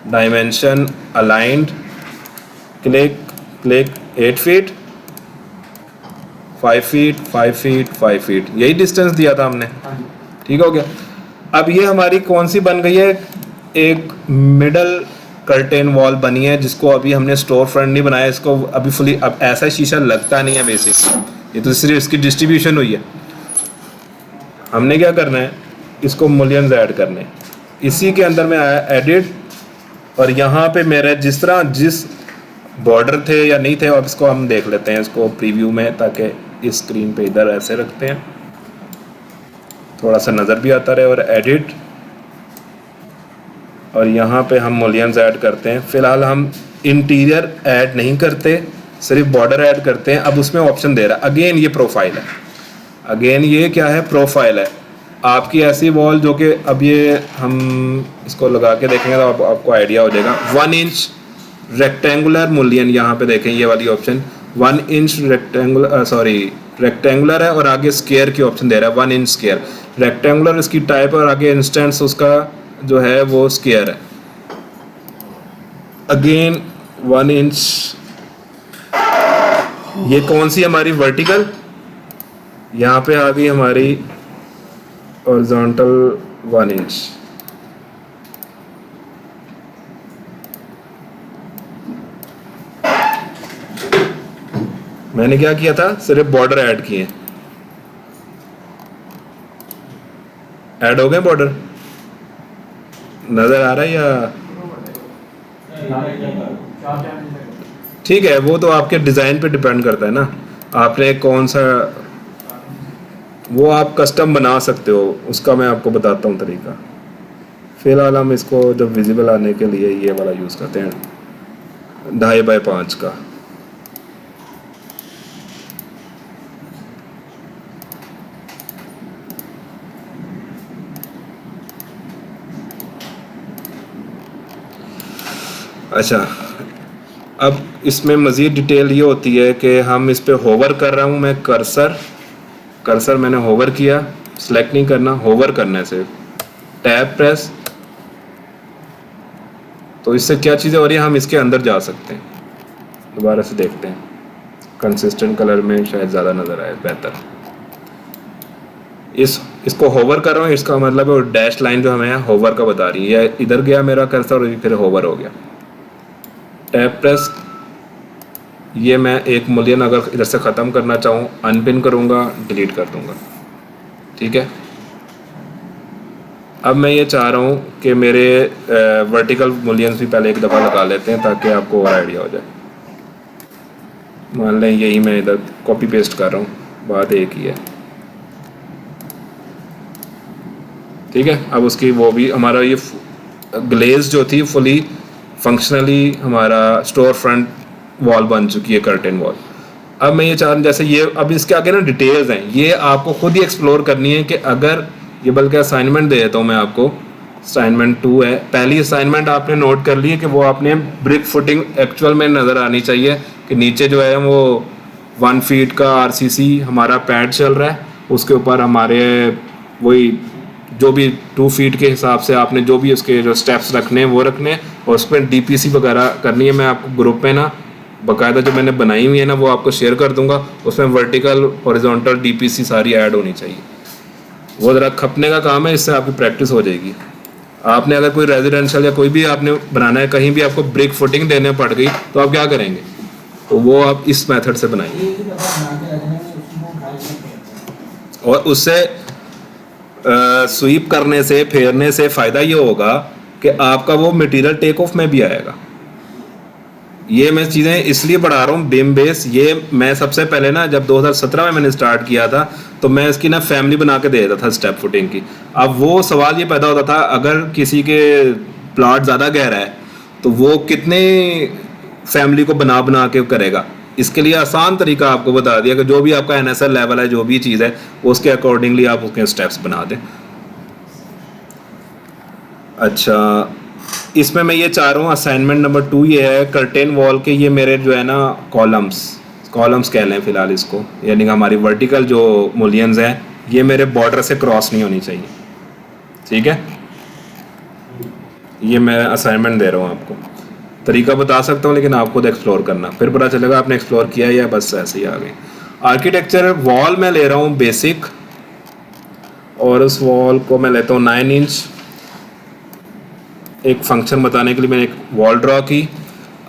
dimension, aligned, click 8 feet, 5 feet, 5 feet, 5 feet, यही डिस्टेंस दिया था हमने, ठीक हो गया। अब ये हमारी कौन सी बन गई है, एक मिडल कर्टेन वॉल बनी है, जिसको अभी हमने स्टोर फ्रंट नहीं बनाया, इसको अभी फुली, अब ऐसा शीशा लगता नहीं है बेसिकली, ये तो सिर्फ इसकी डिस्ट्रीब्यूशन हुई है। हमने क्या करना है, इसको मुलियंस ऐड करने, इसी के अंदर में आया एडिट, और यहाँ पे मेरे जिस तरह जिस बॉर्डर थे या नहीं थे, अब इसको हम देख लेते हैं इसको प्रीव्यू में, ताकि इस स्क्रीन पे इधर ऐसे रखते हैं, थोड़ा सा नज़र भी आता रहे, और एडिट, और यहाँ पे हम मुलियंस ऐड करते हैं। फ़िलहाल हम इंटीरियर ऐड नहीं करते, सिर्फ बॉर्डर ऐड करते हैं। अब उसमें ऑप्शन दे रहा है, अगेन ये प्रोफाइल है, अगेन ये क्या है, प्रोफाइल है। आपकी ऐसी वॉल जो कि अब ये हम इसको लगा के देखेंगे तो आपको आइडिया हो जाएगा। 1 इंच रेक्टेंगुलर मुलियन, यहाँ पे देखें ये वाली ऑप्शन 1 इंच रेक्टेंगुलर है, और आगे स्क्वायर की ऑप्शन दे रहा है 1 इंच स्क्वायर। रेक्टेंगुलर इसकी टाइप, और आगे इंस्टेंस उसका जो है वो स्क्वायर है। अगेन 1 इंच, ये कौन सी हमारी वर्टिकल, यहाँ पे आ गई हमारी हॉरिजॉन्टल 1 इंच। मैंने क्या किया था, सिर्फ बॉर्डर ऐड किए, ऐड हो गए बॉर्डर, नजर आ रहा है या ठीक है। वो तो आपके डिज़ाइन पे डिपेंड करता है ना, आपने कौन सा, वो आप कस्टम बना सकते हो, उसका मैं आपको बताता हूँ तरीका। फिलहाल हम इसको जब विजिबल आने के लिए ये वाला यूज़ करते हैं 2.5 बाय 5 का। अच्छा, अब इसमें मज़ीद डिटेल ये होती है कि हम इस पे होवर कर रहा हूँ मैं, कर्सर मैंने होवर किया, सेलेक्ट नहीं करना, होवर करना है सिर्फ, टैब प्रेस, तो इससे क्या चीज़ें हो रही है, हम इसके अंदर जा सकते हैं। दोबारा से देखते हैं, कंसिस्टेंट कलर में शायद ज़्यादा नज़र आए, बेहतर। इसको होवर कर रहा हूँ, इसका मतलब है डैश लाइन जो हमें होवर का बता रही है, इधर गया मेरा कर्सर और फिर होवर हो गया। टैब प्रेस, ये मैं एक मुलियन अगर इधर से ख़त्म करना चाहूँ, अनपिन करूँगा, डिलीट कर दूँगा, ठीक है। अब मैं ये चाह रहा हूँ कि मेरे वर्टिकल मुलियंस भी पहले एक दफ़ा लगा लेते हैं ताकि आपको और आइडिया हो जाए। मान लें यही मैं इधर कॉपी पेस्ट कर रहा हूँ, बात एक ही है। ठीक है, अब उसकी वो भी हमारा ये ग्लेज जो थी फुली फंक्शनली हमारा स्टोर फ्रंट वॉल बन चुकी है, कर्टेन वॉल। अब मैं ये चाह रहा जैसे ये अब इसके आगे ना डिटेल्स हैं, ये आपको खुद ही एक्सप्लोर करनी है कि अगर ये बल्कि असाइनमेंट दे देता हूँ मैं आपको। असाइनमेंट 2 है, पहली असाइनमेंट आपने नोट कर ली है कि वो आपने ब्रिक फुटिंग एक्चुअल में नज़र आनी चाहिए कि नीचे जो है वो 1 फीट का RCC हमारा पैड चल रहा है, उसके ऊपर हमारे वही जो भी 2 फीट के हिसाब से आपने जो भी उसके जो स्टेप्स रखने हैं वो रखने हैं, और उस पर DPC वगैरह करनी है। मैं आपको ग्रुप में ना बाकायदा जो मैंने बनाई हुई है ना वो आपको शेयर कर दूंगा, उसमें वर्टिकल हॉरिजॉन्टल DPC सारी ऐड होनी चाहिए। वो ज़रा खपने का काम है, इससे आपकी प्रैक्टिस हो जाएगी। आपने अगर कोई रेजिडेंशियल या कोई भी आपने बनाना है, कहीं भी आपको ब्रिक फुटिंग देने पड़ गई तो आप क्या करेंगे, तो वो आप इस मेथड से बनाएंगे। एक ही दफा बना के रखने में उसको ढाई घंटे और उससे स्वीप करने से फेरने से फ़ायदा ये होगा कि आपका वो मटेरियल टेक ऑफ में भी आएगा। ये मैं चीज़ें इसलिए बढ़ा रहा हूँ बीम बेस। ये मैं सबसे पहले ना जब 2017 में मैंने स्टार्ट किया था तो मैं इसकी ना फैमिली बना के दे देता था स्टेप फुटिंग की। अब वो सवाल ये पैदा होता था, अगर किसी के प्लॉट ज़्यादा गहरा है तो वो कितने फैमिली को बना बना के करेगा। इसके लिए आसान तरीका आपको बता दिया कि जो भी आपका NSL लेवल है, जो भी चीज़ है उसके अकॉर्डिंगली आप उसके स्टेप्स बना दें। अच्छा, इसमें मैं ये चाह रहा हूँ असाइनमेंट नंबर 2 ये है कर्टेन वॉल के, ये मेरे जो है ना कॉलम्स कह लें फ़िलहाल इसको, यानी कि हमारी वर्टिकल जो मुलियंस हैं ये मेरे बॉर्डर से क्रॉस नहीं होनी चाहिए। ठीक है, ये मैं असाइनमेंट दे रहा हूँ आपको। तरीका बता सकता हूँ लेकिन आप खुद एक्सप्लोर करना, फिर पता चलेगा आपने एक्सप्लोर किया या बस ऐसे ही आ गए। आर्किटेक्चर वॉल मैं ले रहा हूँ बेसिक, और उस वॉल को मैं लेता हूँ 9 इंच। एक फंक्शन बताने के लिए मैंने एक वॉल ड्रॉ की।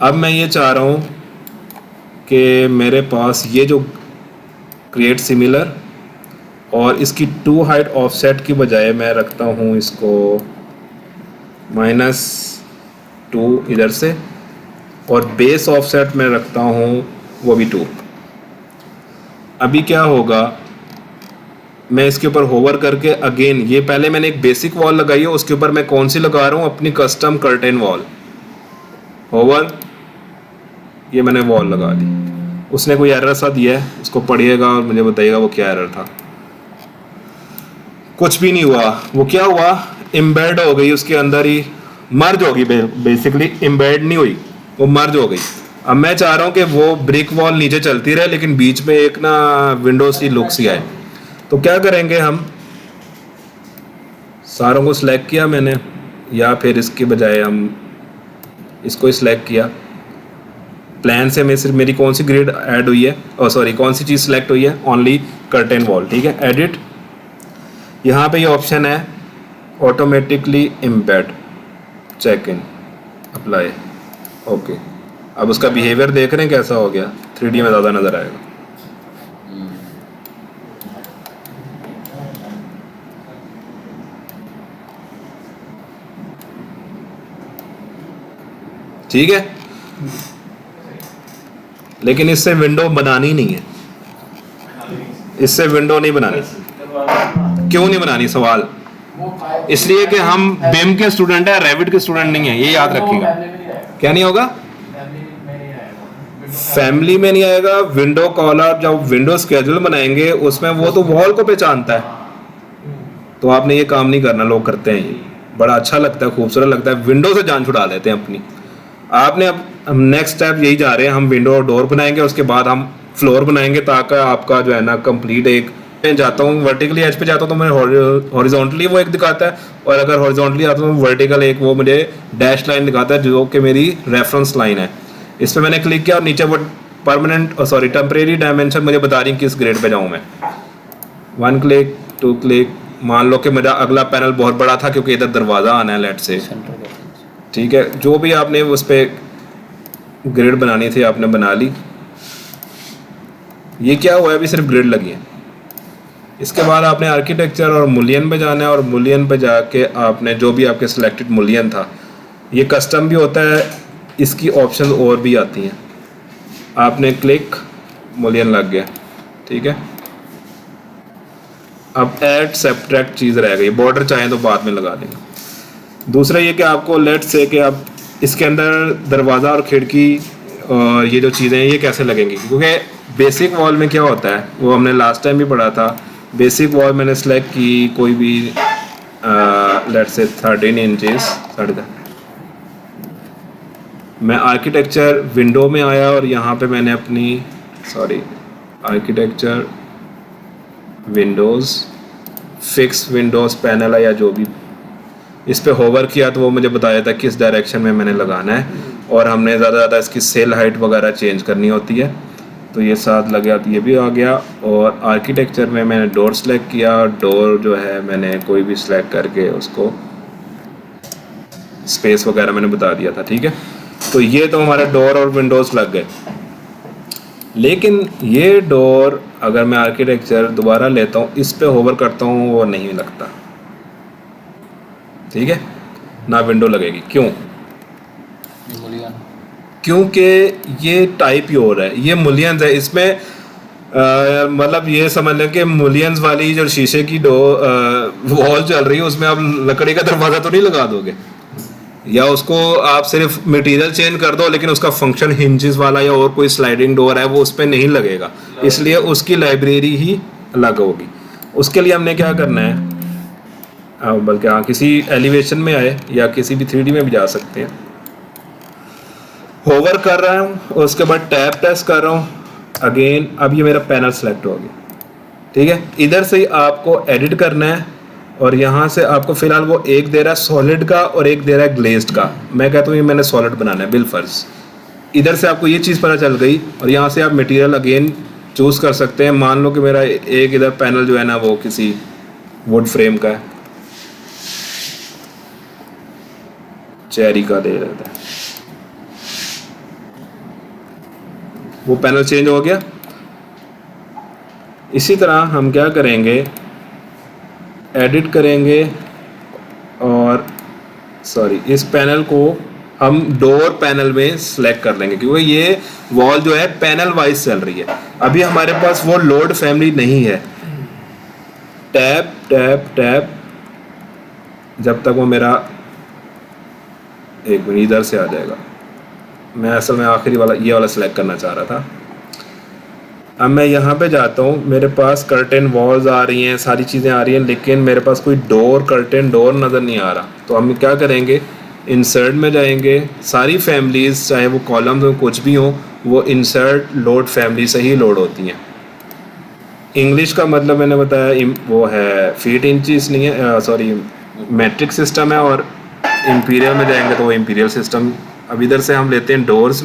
अब मैं ये चाह रहा हूँ कि मेरे पास ये जो क्रिएट सिमिलर और इसकी 2 हाइट ऑफसेट की बजाय मैं रखता हूँ इसको -2 इधर से, और बेस ऑफसेट में रखता हूँ वो भी 2। अभी क्या होगा, मैं इसके ऊपर होवर करके अगेन ये पहले मैंने एक बेसिक वॉल लगाई है, उसके ऊपर मैं कौन सी लगा रहा हूँ, अपनी कस्टम कर्टेन वॉल। होवर, ये मैंने वॉल लगा दी। उसने कोई एरर सा दिया है, उसको पढ़िएगा और मुझे बताइएगा वो क्या एरर था। कुछ भी नहीं हुआ, वो क्या हुआ, एम्बेड हो गई उसके अंदर ही, मर्ज होगी, बेसिकली एम्बेड नहीं हुई, वो मर्ज हो गई। अब मैं चाह रहा हूँ कि वो ब्रिक वॉल नीचे चलती रहे लेकिन बीच में एक ना विंडो सी लुक सी आए। तो क्या करेंगे, हम सारों को सिलेक्ट किया मैंने, या फिर इसके बजाय हम इसको सिलेक्ट किया। प्लान से मैं सिर्फ मेरी कौन सी ग्रिड ऐड हुई है, और सॉरी कौन सी चीज़ सिलेक्ट हुई है, ओनली कर्टेन वॉल। ठीक है, एडिट, यहाँ पे ये ऑप्शन है automatically embed, check in, apply, okay. अब उसका बिहेवियर देख रहे हैं कैसा हो गया, 3D में ज़्यादा नज़र आएगा। ठीक है, लेकिन इससे विंडो बनानी नहीं है, इससे विंडो नहीं बनानी। क्यों नहीं बनानी, सवाल इसलिए कि हम बिम के स्टूडेंट हैं, रेविट के स्टूडेंट नहीं है, ये याद रखिएगा। क्या नहीं होगा, फैमिली में नहीं आएगा। विंडो कॉलर जब विंडो स्केड्यूल बनाएंगे उसमें वो तो वॉल को पहचानता है, तो आपने ये काम नहीं करना। लोग करते हैं, ये बड़ा अच्छा लगता है, खूबसूरत लगता है, विंडो से जान छुड़ा लेते हैं अपनी। आपने अब हम नेक्स्ट स्टेप यही जा रहे हैं, हम विंडो और डोर बनाएंगे, उसके बाद हम फ्लोर बनाएंगे, ताकि आपका जो है ना कंप्लीट एक, मैं जाता हूँ वर्टिकली एज पे जाता हूँ तो मैं हॉरिजॉन्टली वो एक दिखाता है, और अगर हॉरिजॉन्टली आता हूँ वर्टिकल एक वो मुझे डैश लाइन दिखाता है जो कि मेरी रेफरेंस लाइन है। इस पर मैंने क्लिक किया और नीचे वो परमानेंट सॉरी टेम्परेरी डायमेंशन मुझे बता रही किस ग्रेड पे जाऊँ मैं। 1 क्लिक 2 क्लिक, मान लो कि मेरा अगला पैनल बहुत बड़ा था क्योंकि इधर दरवाज़ा आना है लेट से। ठीक है, जो भी आपने उस पर ग्रिड बनानी थी आपने बना ली। ये क्या हुआ है, अभी सिर्फ ग्रिड लगी है, इसके बाद आपने आर्किटेक्चर और मूलियन पे जाना है, और मूलियन पे जाके आपने जो भी आपके सिलेक्टेड मूलियन था, ये कस्टम भी होता है, इसकी ऑप्शन और भी आती हैं। आपने क्लिक, मूलियन लग गया, ठीक है। अब ऐड सब्ट्रैक्ट चीज़ रह गई, बॉर्डर चाहें तो बाद में लगा देंगे। दूसरा ये कि आपको लेट से कि आप इसके अंदर दरवाज़ा और खिड़की और ये जो चीज़ें हैं ये कैसे लगेंगी, क्योंकि बेसिक वॉल में क्या होता है वो हमने लास्ट टाइम भी पढ़ा था। बेसिक वॉल मैंने सेलेक्ट की कोई भी लेट से 13 इंचेस, मैं आर्किटेक्चर विंडो में आया और यहाँ पे मैंने अपनी architecture Windows fix Windows panel है या जो भी, इस पे होवर किया तो वो मुझे बताया था किस डायरेक्शन में मैंने लगाना है, और हमने ज़्यादा इसकी सेल हाइट वगैरह चेंज करनी होती है। तो ये साथ लग गया, तो ये भी आ गया। और आर्किटेक्चर में मैंने डोर सेलेक्ट किया, डोर जो है मैंने कोई भी सिलेक्ट करके उसको स्पेस वगैरह मैंने बता दिया था, ठीक है। तो ये तो हमारे डोर और विंडोज़ लग गए, लेकिन ये डोर अगर मैं आर्किटेक्चर दोबारा लेता हूँ, इस पे होवर करता हूँ, वो नहीं लगता, ठीक है ना, विंडो लगेगी। क्यों? क्योंकि ये टाइप ही और है, ये मुलियंस है। इसमें मतलब ये समझ लें कि मुलियंस वाली जो शीशे की वॉल चल रही है उसमें आप लकड़ी का दरवाज़ा तो नहीं लगा दोगे, या उसको आप सिर्फ मटेरियल चेंज कर दो, लेकिन उसका फंक्शन हिंजेस वाला या और कोई स्लाइडिंग डोर है वो उस पर नहीं लगेगा, इसलिए उसकी लाइब्रेरी ही अलग होगी। उसके लिए हमने क्या करना है, बल्कि हाँ किसी एलिवेशन में आए या किसी भी 3D में भी जा सकते हैं। होवर कर रहा हूँ और उसके बाद टैब प्रेस कर रहा हूँ अगेन, अब ये मेरा पैनल सेलेक्ट हो गया, ठीक है। इधर से ही आपको एडिट करना है, और यहाँ से आपको फिलहाल वो एक दे रहा है सॉलिड का और एक दे रहा है ग्लेज्ड का। मैं कहता हूँ ये मैंने सॉलिड बनाना है बिलफर्ज। इधर से आपको ये चीज़ पता चल गई, और यहाँ से आप मटेरियल अगेन चूज़ कर सकते हैं। मान लो कि मेरा एक इधर पैनल जो है ना वो किसी वुड फ्रेम का है, चेरी का दे रहता है, वो पैनल चेंज हो गया। इसी तरह हम क्या करेंगे, एडिट करेंगे और इस पैनल को हम डोर पैनल में सेलेक्ट कर लेंगे, क्योंकि ये वॉल जो है पैनल वाइज चल रही है। अभी हमारे पास वो लोड फैमिली नहीं है। टैब टैब टैब, जब तक वो मेरा एक मिनट इधर से आ जाएगा। मैं असल में आखिरी वाला ये वाला सेलेक्ट करना चाह रहा था। अब मैं यहाँ पे जाता हूँ, मेरे पास कर्टेन वॉल्स आ रही हैं, सारी चीज़ें आ रही हैं, लेकिन मेरे पास कोई डोर कर्टेन डोर नज़र नहीं आ रहा। तो हम क्या करेंगे, इंसर्ट में जाएंगे, सारी फैमिलीज़ चाहे वो कॉलम्स हो कुछ भी हो, वो इंसर्ट लोड फैमिली से ही लोड होती हैं। इंग्लिश का मतलब मैंने बताया वो है फीट इंचेस नहीं है, मैट्रिक सिस्टम है, और इंपीरियल में जाएंगे तो वो इंपीरियल सिस्टम। अब इधर से हम लेते हैं डोर्स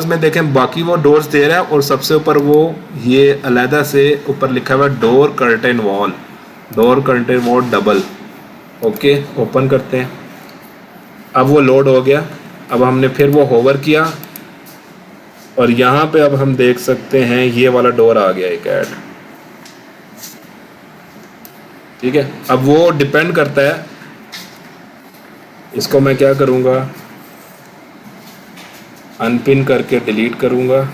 में देखें बाकी वो डोर्स दे रहा है, और सबसे ऊपर वो ये अलहदा से ऊपर लिखा हुआ door curtain wall double. Okay, open करते हैं। अब वो लोड हो गया। अब हमने फिर वो होवर किया, और यहाँ पे अब हम देख सकते हैं ये वाला डोर आ गया एक ऐड, ठीक है। अब वो डिपेंड करता है, इसको मैं क्या करूँगा, अनपिन करके डिलीट करूँगा,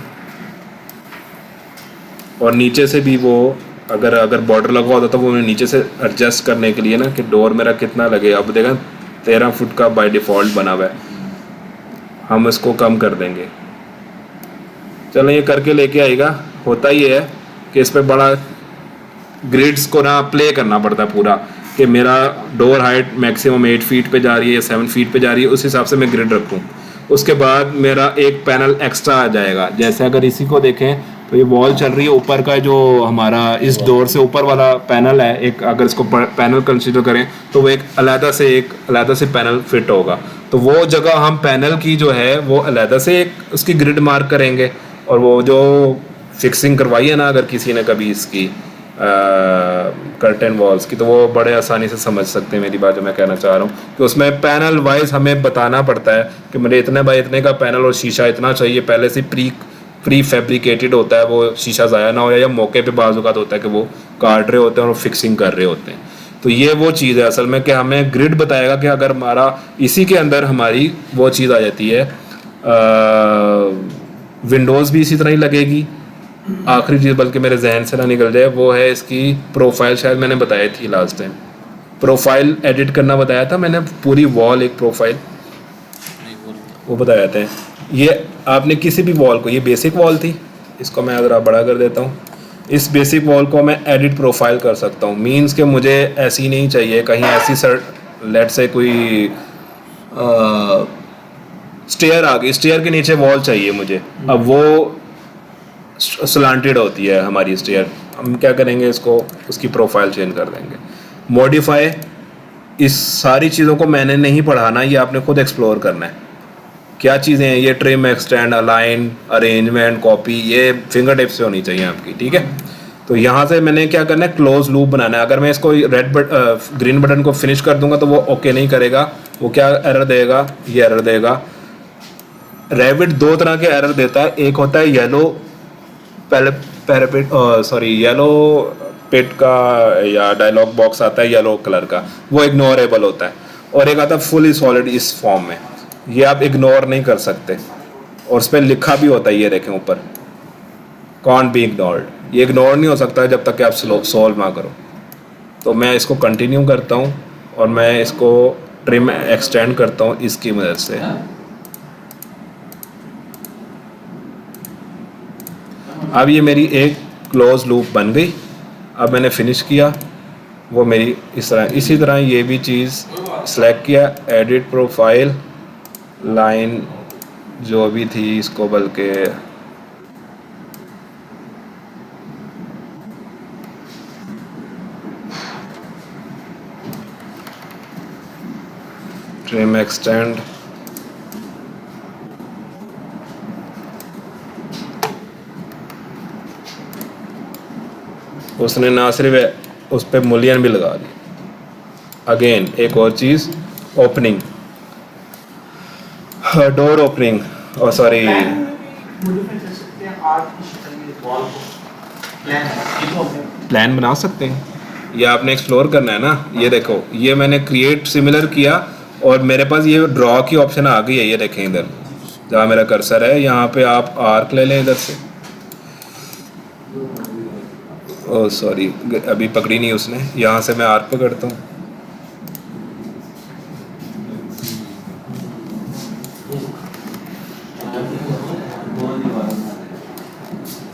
और नीचे से भी वो अगर बॉर्डर लगा होता तो वो मैं नीचे से एडजस्ट करने के लिए ना कि डोर मेरा कितना लगे। अब देखा 13 फुट का बाय डिफ़ॉल्ट बना हुआ है, हम इसको कम कर देंगे। चलो ये करके लेके आएगा। होता ही है कि इस पर बड़ा ग्रिड्स को ना प्ले करना पड़ता है पूरा, कि मेरा डोर हाइट मैक्सिमम 8 फीट पे जा रही है या 7 फीट पे जा रही है, उस हिसाब से मैं ग्रिड रखूँ। उसके बाद मेरा एक पैनल एक्स्ट्रा आ जाएगा। जैसे अगर इसी को देखें तो ये वॉल चल रही है, ऊपर का जो हमारा इस डोर से ऊपर वाला पैनल है एक, अगर इसको पैनल कंसीडर करें तो वो एक अलहदा से पैनल फिट होगा। तो वो जगह हम पैनल की जो है वो अलहदा से एक उसकी ग्रिड मार्क करेंगे, और वो जो फिक्सिंग करवाई है ना अगर किसी ने कभी इसकी कर्टेन वॉल्स की, तो वो बड़े आसानी से समझ सकते हैं मेरी बात जो मैं कहना चाह रहा हूँ, कि उसमें पैनल वाइज हमें बताना पड़ता है कि मुझे इतने बाय इतने का पैनल और शीशा इतना चाहिए, पहले से प्री प्री फैब्रिकेटेड होता है, वो शीशा ज़ाया ना हो, या मौके पे बाज़ औक़ात होता है कि वो काट रहे होते हैं और फिक्सिंग कर रहे होते हैं। तो ये वो चीज़ है असल में कि हमें ग्रिड बताएगा कि अगर हमारा इसी के अंदर हमारी वो चीज़ आ जाती है, विंडोज़ भी इसी तरह ही लगेगी। आखिरी चीज़ बल्कि मेरे जहन से ना निकल जाए, वो है इसकी प्रोफाइल, शायद मैंने बताई थी लास्ट टाइम, प्रोफाइल एडिट करना बताया था मैंने, पूरी वॉल एक प्रोफाइल वो बता जाते हैं। ये आपने किसी भी वॉल को, ये बेसिक वॉल थी, इसको मैं ज़रा बड़ा कर देता हूँ, इस बेसिक वॉल को मैं एडिट प्रोफाइल कर सकता हूँ। मींस कि मुझे ऐसी नहीं चाहिए, कहीं ऐसी लेट से कोई स्टेयर आ गई, स्टेयर के नीचे वॉल चाहिए मुझे, अब वो स्लांटेड होती है हमारी स्टेयर, हम क्या करेंगे, इसको उसकी प्रोफाइल चेंज कर देंगे। मॉडिफाई, इस सारी चीज़ों को मैंने नहीं पढ़ाना, ये आपने खुद एक्सप्लोर करना है क्या चीज़ें हैं ये। Trim, extend, align, arrangement, copy, ये फिंगर टिप से होनी चाहिए आपकी, ठीक है। तो यहाँ से मैंने क्या करना है, क्लोज लूप बनाना है। अगर मैं इसको ग्रीन बटन को फिनिश कर दूंगा तो वो ओके नहीं करेगा, वो क्या एरर देगा, ये एरर देगा। रैबिट दो तरह के एरर देता है, एक होता है येलो येलो पिट का, या डायलॉग बॉक्स आता है येलो कलर का, वो इग्नोरेबल होता है, और एक आता है फुली सॉलिड इस फॉर्म में, ये आप इग्नोर नहीं कर सकते, और उस पर लिखा भी होता है, ये देखें ऊपर, कांट बी इग्नोर्ड। ये इग्नोर नहीं हो सकता जब तक कि आप सॉल्व ना करो। तो मैं इसको कंटिन्यू करता हूँ और मैं इसको ट्रिम एक्सटेंड करता हूँ इसकी मदद से। अब ये मेरी एक क्लोज लूप बन गई। अब मैंने फिनिश किया, वो मेरी इस तरह, इसी तरह ये भी चीज़ सेलेक्ट किया, एडिट प्रोफाइल, लाइन जो भी थी इसको बल्कि ट्रिम एक्सटेंड, उसने ना सिर्फ उस पर मूल्यन भी लगा दी। अगेन एक और चीज़, ओपनिंग, डोर ओपनिंग, और सॉरी प्लान बना सकते हैं, ये आपने एक्सप्लोर करना है ना। ये देखो, ये मैंने क्रिएट सिमिलर किया और मेरे पास ये ड्रॉ की ऑप्शन आ गई है, ये देखें इधर जहाँ मेरा कर्सर है, यहाँ पे आप आर्क ले लें इधर से। ओह सॉरी, अभी पकड़ी नहीं उसने, यहाँ से मैं आर्क पकड़ता हूँ,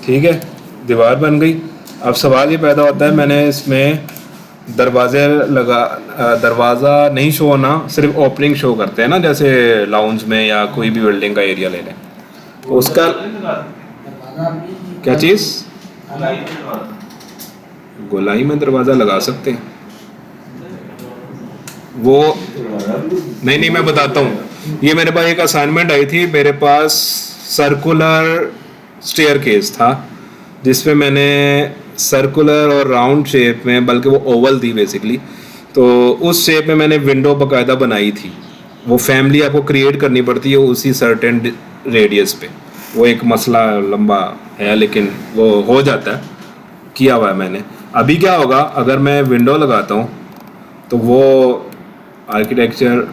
ठीक है, दीवार बन गई। अब सवाल ये पैदा होता है, मैंने इसमें दरवाजे दरवाज़ा नहीं शो होना, सिर्फ ओपनिंग शो करते हैं ना, जैसे लाउंज में या कोई भी बिल्डिंग का एरिया ले लें, तो उसका क्या चीज़, गोलाई में दरवाज़ा लगा सकते हैं, वो नहीं मैं बताता हूँ। ये मेरे पास एक असाइनमेंट आई थी, मेरे पास सर्कुलर स्टेयर केस था जिसमें मैंने सर्कुलर और राउंड शेप में, बल्कि वो ओवल थी बेसिकली, तो उस शेप में मैंने विंडो बाकायदा बनाई थी। वो फैमिली आपको क्रिएट करनी पड़ती है उसी सर्टेन रेडियस पे, वो एक मसला लंबा है लेकिन वो हो जाता है, किया हुआ है मैंने। अभी क्या होगा, अगर मैं विंडो लगाता हूँ तो वो आर्किटेक्चर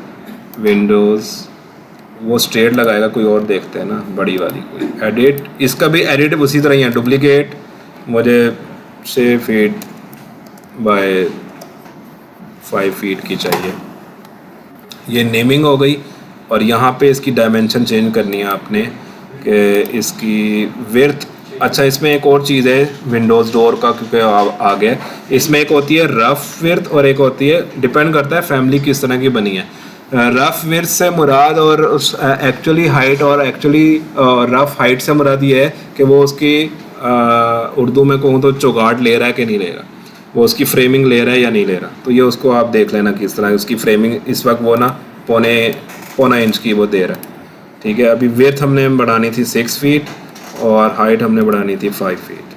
विंडोज़ वो स्ट्रेट लगाएगा, कोई और देखते हैं ना, बड़ी वाली कोई एडिट, इसका भी एडिट उसी तरह ही है, डुप्लीकेट, मुझे 6 फीट बाय 5 फीट की चाहिए। ये नेमिंग हो गई, और यहाँ पे इसकी डायमेंशन चेंज करनी है आपने कि इसकी विड्थ। अच्छा, इसमें एक और चीज़ है विंडोज़ डोर का, क्योंकि आ गया, इसमें एक होती है रफ विड्थ और एक होती है, डिपेंड करता है फैमिली किस तरह की बनी है। रफ विड्थ से मुराद और उस एक्चुअली हाइट, और एक्चुअली रफ हाइट से मुराद ये है कि वो उसकी उर्दू में कहूँ तो चौगाट ले रहा है कि नहीं ले रहा, वो उसकी फ्रेमिंग ले रहा है या नहीं ले रहा। तो ये उसको आप देख लेना किस तरह उसकी फ्रेमिंग इस वक्त वो ना पौना इंच की वो दे रहा है, ठीक है। अभी विड्थ हमने बढ़ानी थी 6 फीट और हाइट हमने बढ़ानी थी 5 फीट।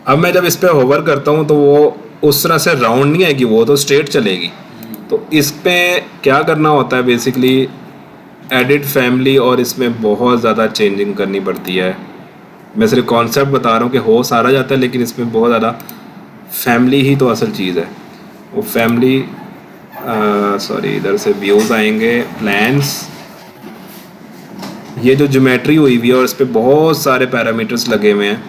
अब मैं जब इस पर होवर करता हूँ तो वो उस तरह से राउंड नहीं आएगी, वो तो स्ट्रेट चलेगी। तो इस पे क्या करना होता है बेसिकली, एडिट फैमिली और इसमें बहुत ज़्यादा चेंजिंग करनी पड़ती है। मैं सिर्फ कॉन्सेप्ट बता रहा हूँ कि हो सारा जाता है, लेकिन इसमें बहुत ज़्यादा फैमिली ही तो असल चीज़ है। वो फैमिली सॉरी, इधर से व्यूज़ आएंगे, प्लान्स, ये जो ज्योमेट्री हुई हुई है और इस पर बहुत सारे पैरामीटर्स लगे हुए हैं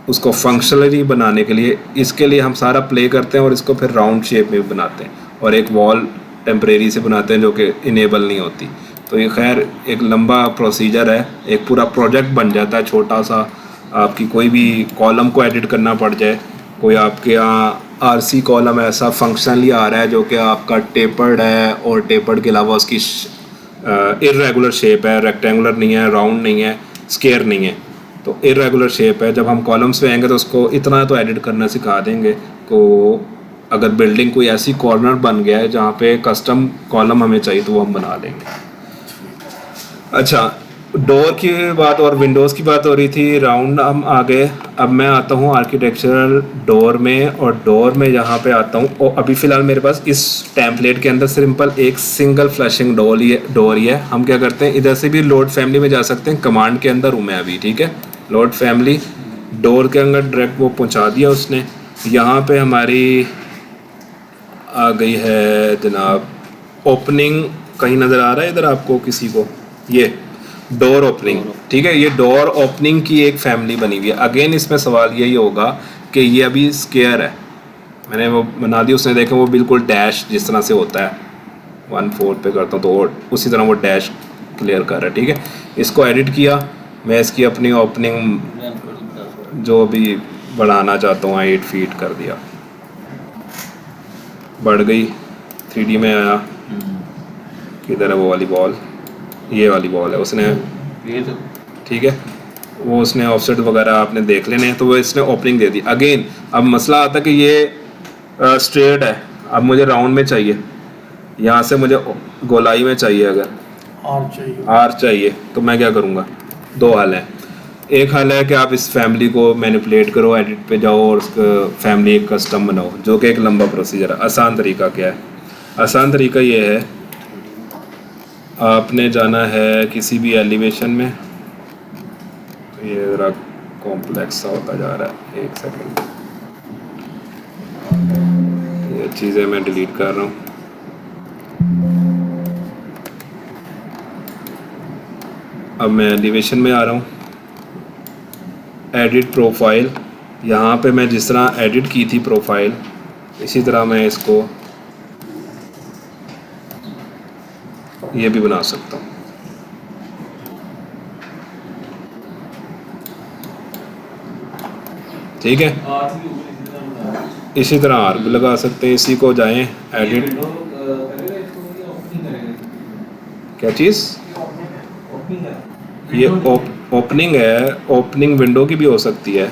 उसको फंक्शनली बनाने के लिए। इसके लिए हम सारा प्ले करते हैं और इसको फिर राउंड शेप में बनाते हैं और एक वॉल टेम्परेरी से बनाते हैं जो कि इनेबल नहीं होती। तो ये खैर एक लंबा प्रोसीजर है, एक पूरा प्रोजेक्ट बन जाता है छोटा सा। आपकी कोई भी कॉलम को एडिट करना पड़ जाए, कोई आपके यहाँ आरसी कॉलम ऐसा फंक्शनली आ रहा है जो कि आपका टेपर्ड है और टेपर्ड के अलावा उसकी इर्रेगुलर शेप है, रेक्टेंगुलर नहीं है, राउंड नहीं है, स्क्वायर नहीं है, तो इर्रेगुलर शेप है। जब हम कॉलम्स पे आएंगे तो उसको इतना तो एडिट करना सिखा देंगे को अगर बिल्डिंग कोई ऐसी कॉर्नर बन गया है जहाँ पे कस्टम कॉलम हमें चाहिए तो वो हम बना देंगे। अच्छा, डोर की बात और विंडोज़ की बात हो रही थी, राउंड हम आ गए। अब मैं आता हूँ आर्किटेक्चरल डोर में, और डोर में यहाँ पे आता हूँ और अभी फ़िलहाल मेरे पास इस टेम्पलेट के अंदर सिंपल एक सिंगल फ्लैशिंग डोर ही है। हम क्या करते हैं, इधर से भी लोड फैमिली में जा सकते हैं, कमांड के अंदर हूँ मैं अभी, ठीक है। लोड फैमिली, डोर के अंदर डायरेक्ट वो पहुँचा दिया उसने। यहाँ पे हमारी आ गई है जनाब ओपनिंग, कहीं नज़र आ रहा है इधर आपको किसी को, ये डोर ओपनिंग, ठीक है। ये डोर ओपनिंग की एक फैमिली बनी हुई है। अगेन इसमें सवाल यही होगा कि ये अभी स्क्वायर है, मैंने वो बना दी, उसने देखा वो बिल्कुल डैश जिस तरह से होता है 1/4 पे करता हूँ तो उसी तरह वो डैश क्लियर कर रहा है, ठीक है। इसको एडिट किया, मैं इसकी अपनी ओपनिंग जो भी बढ़ाना चाहता हूँ 8 फीट कर दिया, बढ़ गई। 3D में आया, किधर है वो वाली बॉल, ये वाली बॉल है, उसने ठीक है वो उसने ऑफसेट वगैरह आपने देख लेने हैं, तो वो इसने ओपनिंग दे दी। अगेन अब मसला आता है कि ये स्ट्रेट है, अब मुझे राउंड में चाहिए, यहाँ से मुझे गोलाई में चाहिए, अगर आर चाहिए तो मैं क्या करूँगा, दो हल है। एक हल है कि आप इस फैमिली को मैनिपुलेट करो, एडिट पे जाओ और उसका फैमिली एक कस्टम बनाओ, जो कि एक लंबा प्रोसीजर है। आसान तरीका क्या है, आसान तरीका ये है, आपने जाना है किसी भी एलिवेशन में, तो ये ज़रा कॉम्प्लेक्स सा होता जा रहा है, एक सेकंड, ये चीज़ें मैं डिलीट कर रहा हूँ। अब मैं एलिवेशन में आ रहा हूँ, एडिट प्रोफाइल, यहाँ पे मैं जिस तरह एडिट की थी प्रोफाइल इसी तरह मैं इसको ये भी बना सकता हूँ, ठीक है। इसी तरह आर्क भी लगा सकते हैं, इसी को जाएं एडिट, क्या चीज़, ये ओपनिंग है, ओपनिंग विंडो की भी हो सकती है।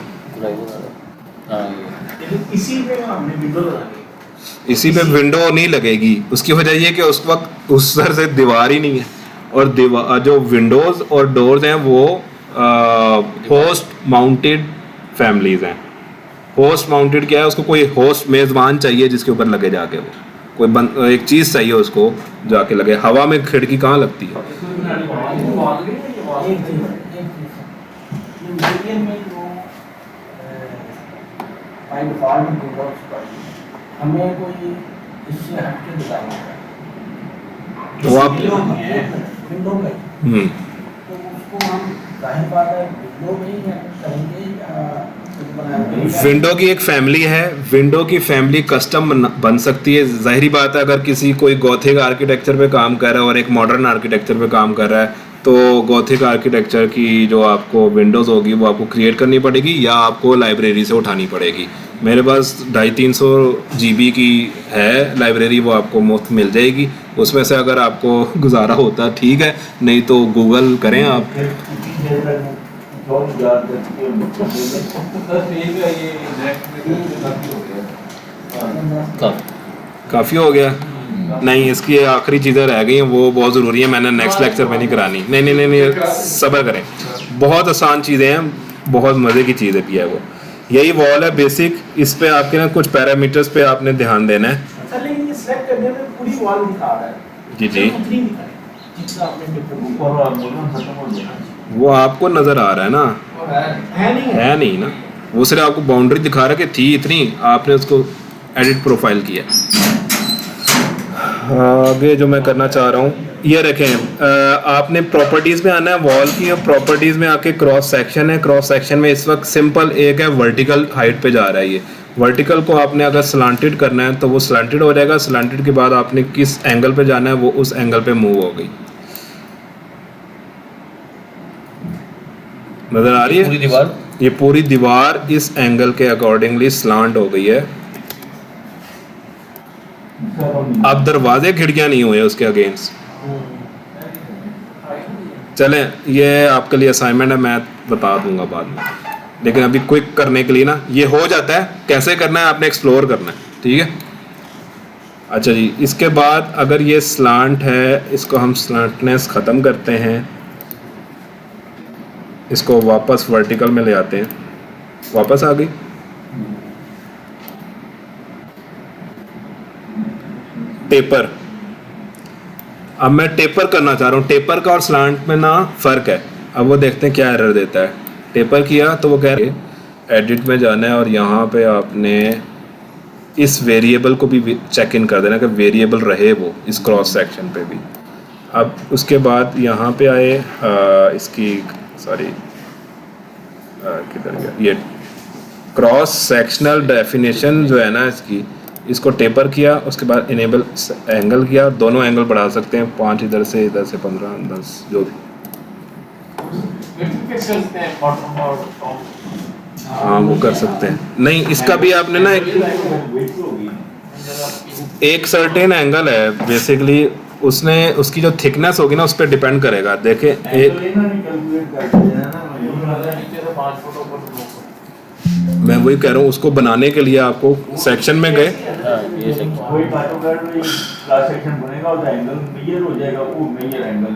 इसी पे विंडो नहीं लगेगी, उसकी वजह ये कि उस वक्त उस तरह से दीवार ही नहीं है, और दीवार जो विंडोज़ और डोर्स हैं वो होस्ट माउंटेड फैमिलीज़ हैं। होस्ट माउंटेड क्या है, उसको कोई होस्ट मेज़बान चाहिए जिसके ऊपर लगे जाके, वो कोई एक चीज़ चाहिए उसको जाके लगे। हवा में खिड़की कहाँ लगती है, हमें कोई इससे हटके बताना है, तो आप विंडो का ही, तो उसको हम जाहिर बात है विंडो में ही करेंगे या विंडो की एक फैमिली है, विंडो की फैमिली कस्टम बन सकती है। जाहिर बात है अगर किसी कोई गॉथिक आर्किटेक्चर पे काम कर रहा है और एक मॉडर्न आर्किटेक्चर पे काम कर रहा है, तो गॉथिक आर्किटेक्चर की जो आपको विंडोज़ होगी वो आपको क्रिएट करनी पड़ेगी या आपको लाइब्रेरी से उठानी पड़ेगी। मेरे पास 250-300 GB की है लाइब्रेरी, वो आपको मुफ्त मिल जाएगी। उसमें से अगर आपको गुजारा होता ठीक है, नहीं तो गूगल करें आप। काफ़ी हो गया, नहीं इसकी आखिरी चीज़ें रह गई हैं, वो बहुत ज़रूरी है, मैंने नेक्स्ट लेक्चर में नहीं करानी। नहीं, सब्र करें, बहुत आसान चीज़ें हैं, बहुत मज़े की चीज़ है वो। यही वॉल है बेसिक, इस पे आपके ना कुछ पैरामीटर्स पे आपने ध्यान देना है। अच्छा, लेकिन ये सिलेक्ट करने में पूरी वॉल दिखा रहा है। जी जितना आपने डिफरेंट ऊपर और बोलना खत्म हो गया। वो आपको नज़र आ रहा है ना, है नहीं ना, वो सिर्फ आपको बाउंड्री दिखा रहा है कि थी इतनी, आपने उसको एडिट प्रोफाइल किया। आगे जो मैं करना चाह रहा हूँ ये रखें, आपने प्रॉपर्टीज़ में आना है वॉल की, और प्रॉपर्टीज़ में आके क्रॉस सेक्शन है। क्रॉस सेक्शन में इस वक्त सिंपल एक है, वर्टिकल हाइट पे जा रहा है। ये वर्टिकल को आपने अगर स्लांटेड करना है तो वो स्लांटेड हो जाएगा। स्लांटेड के बाद आपने किस एंगल पे जाना है वो उस एंगल पे मूव हो गई। नज़र आ रही है पूरी दीवार? ये पूरी दीवार इस एंगल के अकॉर्डिंगली स्लांट हो गई है। अब दरवाजे खिड़कियां नहीं हुए उसके अगेंस्ट। चलें, ये आपके लिए असाइनमेंट है, मैं बता दूंगा बाद में, लेकिन अभी क्विक करने के लिए ना ये हो जाता है। कैसे करना है आपने एक्सप्लोर करना है, ठीक है। अच्छा जी, इसके बाद अगर ये स्लांट है, इसको हम स्लांटनेस ख़त्म करते हैं, इसको वापस वर्टिकल में ले आते हैं। वापस आ गई। टेपर, अब मैं टेपर करना चाह रहा हूँ। टेपर का और स्लांट में ना फ़र्क है। अब वो देखते हैं क्या एरर देता है। टेपर किया तो वो कह रहे एडिट में जाना है और यहाँ पे आपने इस वेरिएबल को भी चेक इन कर देना कि वेरिएबल रहे वो इस क्रॉस सेक्शन पे भी। अब उसके बाद यहाँ पे आए इसकी सॉरी किधर गया ये क्रॉस सेक्शनल डेफिनेशन जो है ना इसकी, इसको टेपर किया। उसके बाद इनेबल एंगल किया, दोनों एंगल बढ़ा सकते हैं, 5 इधर से 15 10 जो भी। हाँ वो कर सकते हैं। नहीं इसका भी आपने ना एक सर्टेन एंगल है बेसिकली, उसने उसकी जो थिकनेस होगी ना उस पर डिपेंड करेगा। देखें एक मैं वही कह रहा हूँ, उसको बनाने के लिए आपको सेक्शन में गए, कोई पार्टोग्राफ में क्लास सेक्शन बनेगा और एंगल मेजर हो जाएगा, वो मेजर एंगल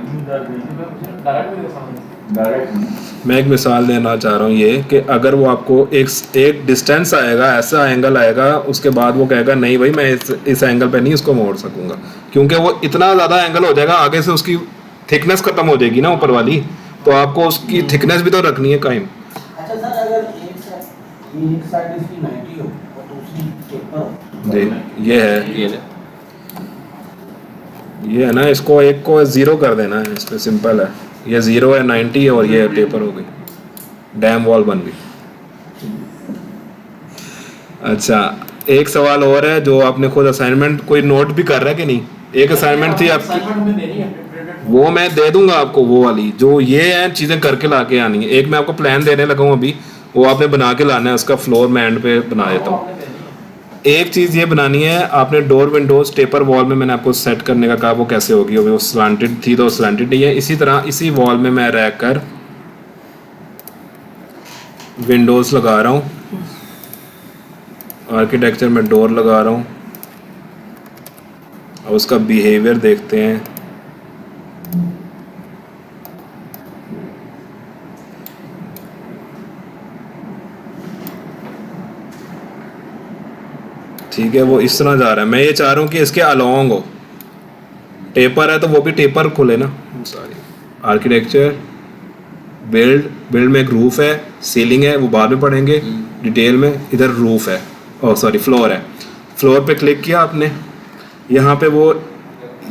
डायरेक्ट। मैं एक मिसाल देना चाह रहा हूँ ये कि अगर वो आपको एक डिस्टेंस आएगा, ऐसा एंगल आएगा, उसके बाद वो कहेगा नहीं भाई मैं इस एंगल पे नहीं इसको मोड़ सकूंगा, क्योंकि वो इतना ज़्यादा एंगल हो जाएगा, आगे से उसकी थिकनेस खत्म हो जाएगी ना ऊपर वाली, तो आपको उसकी थिकनेस भी तो रखनी है कायम। अच्छा सर, अगर एक साइड इसकी 90 हो और दूसरी टेपर हो, जी ये है ना, इसको एक को 0 कर देना है, इसमें सिंपल है। ये 0 है, 90 है और ये टेपर हो गई, डैम वॉल बन गई। अच्छा एक सवाल और है जो आपने खुद असाइनमेंट कोई नोट भी कर रहा है कि नहीं? एक असाइनमेंट थी आपकी, वो मैं दे दूंगा आपको, वो वाली जो ये है चीज़ें करके ला के आनी है। एक मैं आपको प्लान देने लगा हूँ अभी, वो आपने बना के लाना है, उसका फ्लोर मैं एंड पे बना देता हूँ। एक चीज़ ये बनानी है आपने, डोर विंडोज टेपर वॉल में मैंने आपको सेट करने का कहा, वो कैसे होगी, वो स्लांटेड थी तो स्लांटेड नहीं है। इसी तरह इसी वॉल में मैं रह कर विंडोज़ लगा रहा हूँ, आर्किटेक्चर में डोर लगा रहा हूँ, और उसका बिहेवियर देखते हैं। ठीक है, वो इस तरह जा रहा है। मैं ये चाह रहा हूँ कि इसके अलोंग हो, टेपर है तो वो भी टेपर खुले ना। सॉरी, आर्किटेक्चर बिल्ड में एक रूफ है, सीलिंग है, वो बाद में पढ़ेंगे डिटेल में। इधर रूफ है, ओह सॉरी फ्लोर है। फ्लोर पे क्लिक किया आपने, यहाँ पे वो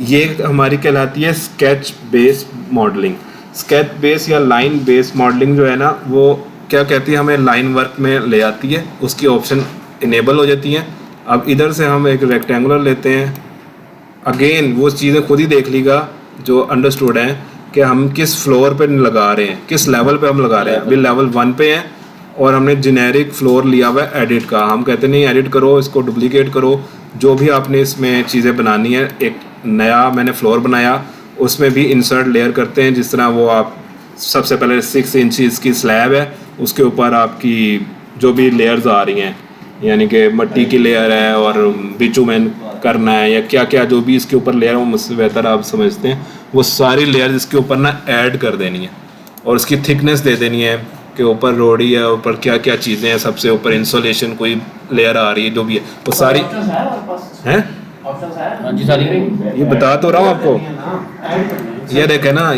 ये हमारी कहलाती है sketch base modelling. Sketch base या लाइन बेस मॉडलिंग जो है ना, वो क्या कहती है, हमें लाइन वर्क में ले आती है, उसकी ऑप्शन इनेबल हो जाती हैं। अब इधर से हम एक रेक्टेंगुलर लेते हैं। अगेन वो चीज़ें खुद ही देख लीगा जो अंडरस्टूड हैं कि हम किस फ्लोर पे लगा रहे हैं, किस लेवल पे हम लगा रहे हैं। अभी लेवल 1 पे हैं और हमने जेनेरिक फ्लोर लिया हुआ है एडिट का। हम कहते नहीं एडिट करो, इसको डुप्लीकेट करो, जो भी आपने इसमें चीज़ें बनानी है। एक नया मैंने फ्लोर बनाया, उसमें भी इंसर्ट लेयर करते हैं। जिस तरह वो आप सबसे पहले 6 इंचज़ की स्लैब है, उसके ऊपर आपकी जो भी लेयर्स आ रही हैं, यानी कि मिट्टी की लेयर है और बिचूमेन करना है या क्या क्या जो भी इसके ऊपर लेयर है, वो मुझसे बेहतर आप समझते हैं, वो सारी लेयर्स इसके ऊपर ना ऐड कर देनी है और उसकी थिकनेस दे देनी है कि ऊपर रोडी है, ऊपर क्या क्या चीज़ें हैं, सबसे ऊपर इंसुलेशन कोई लेयर आ रही है, जो भी है वो सारी हैं। हाँ जी सारी ये बता तो रहा हूँ आपको। ये देखे ना,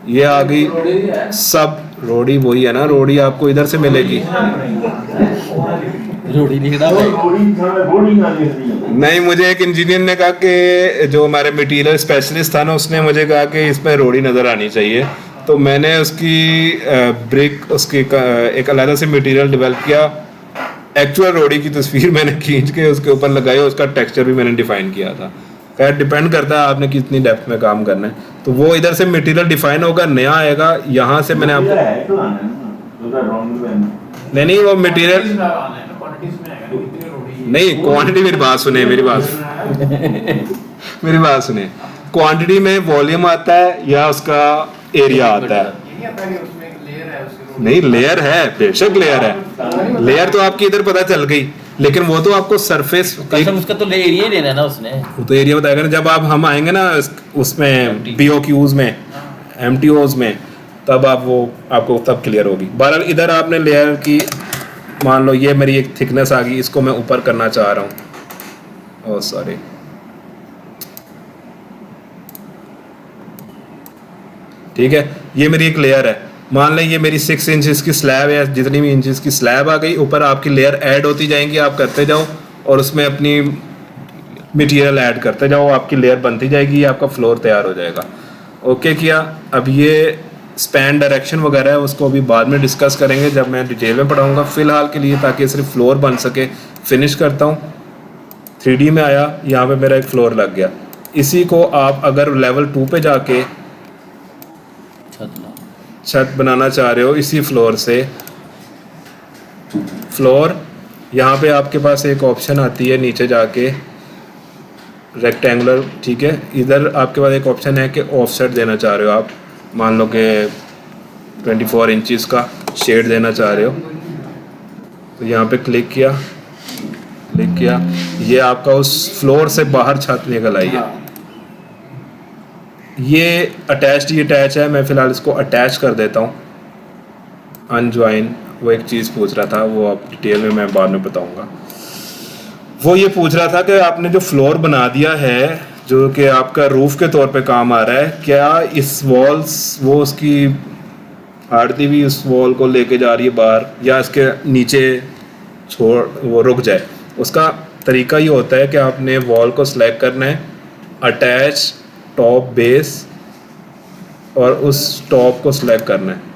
ये आ गई सब रोड़ी, वही है ना रोड़ी, आपको इधर से मिलेगी। रोड़ी लिखना भाई। रोड़ी ना लिख दी। नहीं, मुझे एक इंजीनियर ने कहा कि जो हमारे मटेरियल स्पेशलिस्ट था ना, उसने मुझे कहा कि इसमें रोड़ी नज़र आनी चाहिए। तो मैंने उसकी ब्रिक, उसकी एक अलग से मटेरियल डेवलप किया, एक्चुअल रोड़ी की तस्वीर मैंने खींच के उसके ऊपर लगाई, उसका टेक्सचर भी मैंने डिफाइन किया था। खैर डिपेंड करता है आपने कितनी डेप्थ में काम करना है। तो वो इधर से मटेरियल डिफाइन होगा, नया आएगा, यहाँ से मैंने आपको नहीं वो मटेरियल नहीं, क्वांटिटी, मेरी बात सुने, मेरी बात सुने। क्वांटिटी में वॉल्यूम आता है या उसका एरिया आता है? नहीं, लेयर है, बेशक लेयर है। लेयर तो आपकी इधर पता चल गई, लेकिन वो तो आपको सरफेस, उसका तो एरिया ही लेना है ना उसने। वो तो एरिया बताएगा ना। जब हम आएंगे ना उसमें POQs में, MTOs में, तब आपको तब क्लियर होगी। बहरहाल इधर आपने लेयर की, मान लो ये मेरी एक थिकनेस आ गई, इसको मैं ऊपर करना चाह रहा हूँ। ओह सॉरी, ठीक है, ये मेरी एक लेयर है। मान लें ये मेरी 6 इंचेस की स्लैब है, जितनी भी इंचेस की स्लैब आ गई, ऊपर आपकी लेयर ऐड होती जाएंगी, आप करते जाओ और उसमें अपनी मटेरियल ऐड करते जाओ, आपकी लेयर बनती जाएगी, आपका फ्लोर तैयार हो जाएगा। ओके किया। अब ये स्पैन डायरेक्शन वगैरह है उसको अभी बाद में डिस्कस करेंगे जब मैं डिटेल में पढ़ाऊँगा। फ़िलहाल के लिए ताकि सिर्फ फ्लोर बन सके, फिनिश करता हूँ। 3D में आया, यहाँ पे मेरा एक फ्लोर लग गया। इसी को आप अगर लेवल 2 पे जाके छत बनाना चाह रहे हो, इसी फ्लोर से फ्लोर, यहाँ पे आपके पास एक ऑप्शन आती है नीचे जाके रेक्टेंगुलर, ठीक है। इधर आपके पास एक ऑप्शन है कि ऑफसेट देना चाह रहे हो आप, मान लो कि 24 इंचेस का शेड देना चाह रहे हो, तो यहाँ पे क्लिक किया, ये आपका उस फ्लोर से बाहर छत निकल आई है। ये अटैच है, मैं फ़िलहाल इसको अटैच कर देता हूँ। अनजॉइन, वो एक चीज़ पूछ रहा था, वो आप डिटेल में मैं बाद में बताऊँगा। वो ये पूछ रहा था कि आपने जो फ्लोर बना दिया है, जो कि आपका रूफ़ के तौर पे काम आ रहा है, क्या इस वॉल्स वो उसकी हार्डली भी उस वॉल को लेके जा रही है बाहर, या इसके नीचे वो रुक जाए? उसका तरीका ये होता है कि आपने वॉल को सिलेक्ट करना है, अटैच टॉप बेस, और उस टॉप को सिलेक्ट करना है।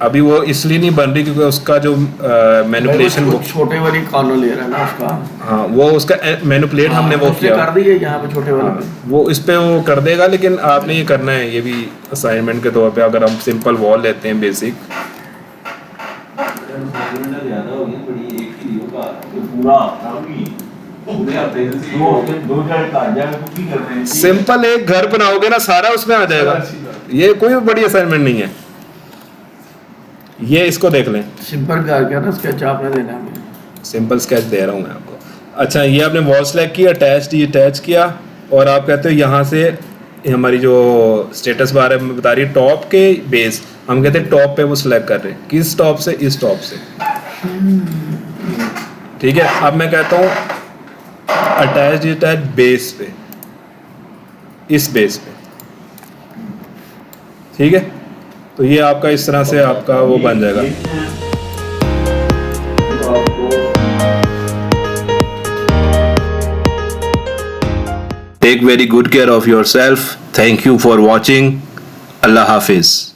अभी वो इसलिए नहीं बन रही क्योंकि उसका जो मैनिपुलेशन, वो छोटे वाली कॉर्नर ले रहा है ना उसका। हाँ, वो उसका मैनिपुलेट हमने वो किया कर दी है यहाँ पे छोटे वाले पे। वो इस पे वो कर देगा, लेकिन आपने ये करना है, ये भी असाइनमेंट के तौर पे। अगर हम सिंपल वॉल लेते हैं बेसिक, सिंपल एक घर बनाओगे ना, सारा उसमें आ जाएगा। ये कोई बड़ी असाइनमेंट नहीं है। ये इसको देख लें, सिंपल कर क्या ना स्केच आपने देना है। सिंपल स्केच दे रहा हूँ मैं आपको। अच्छा, ये आपने वॉल सेलेक्ट किया, अटैच किया, और आप कहते हो यहाँ से हमारी जो स्टेटस बार है बता रही है टॉप के बेस, हम कहते हैं टॉप पे वो सिलेक्ट कर रहे हैं। किस टॉप से? इस टॉप से, ठीक है। अब मैं कहता हूँ अटैच बेस पे, इस बेस पे, ठीक है। तो ये आपका इस तरह से आपका वो बन जाएगा। Take very good care of yourself. Thank you for watching. Allah Hafiz.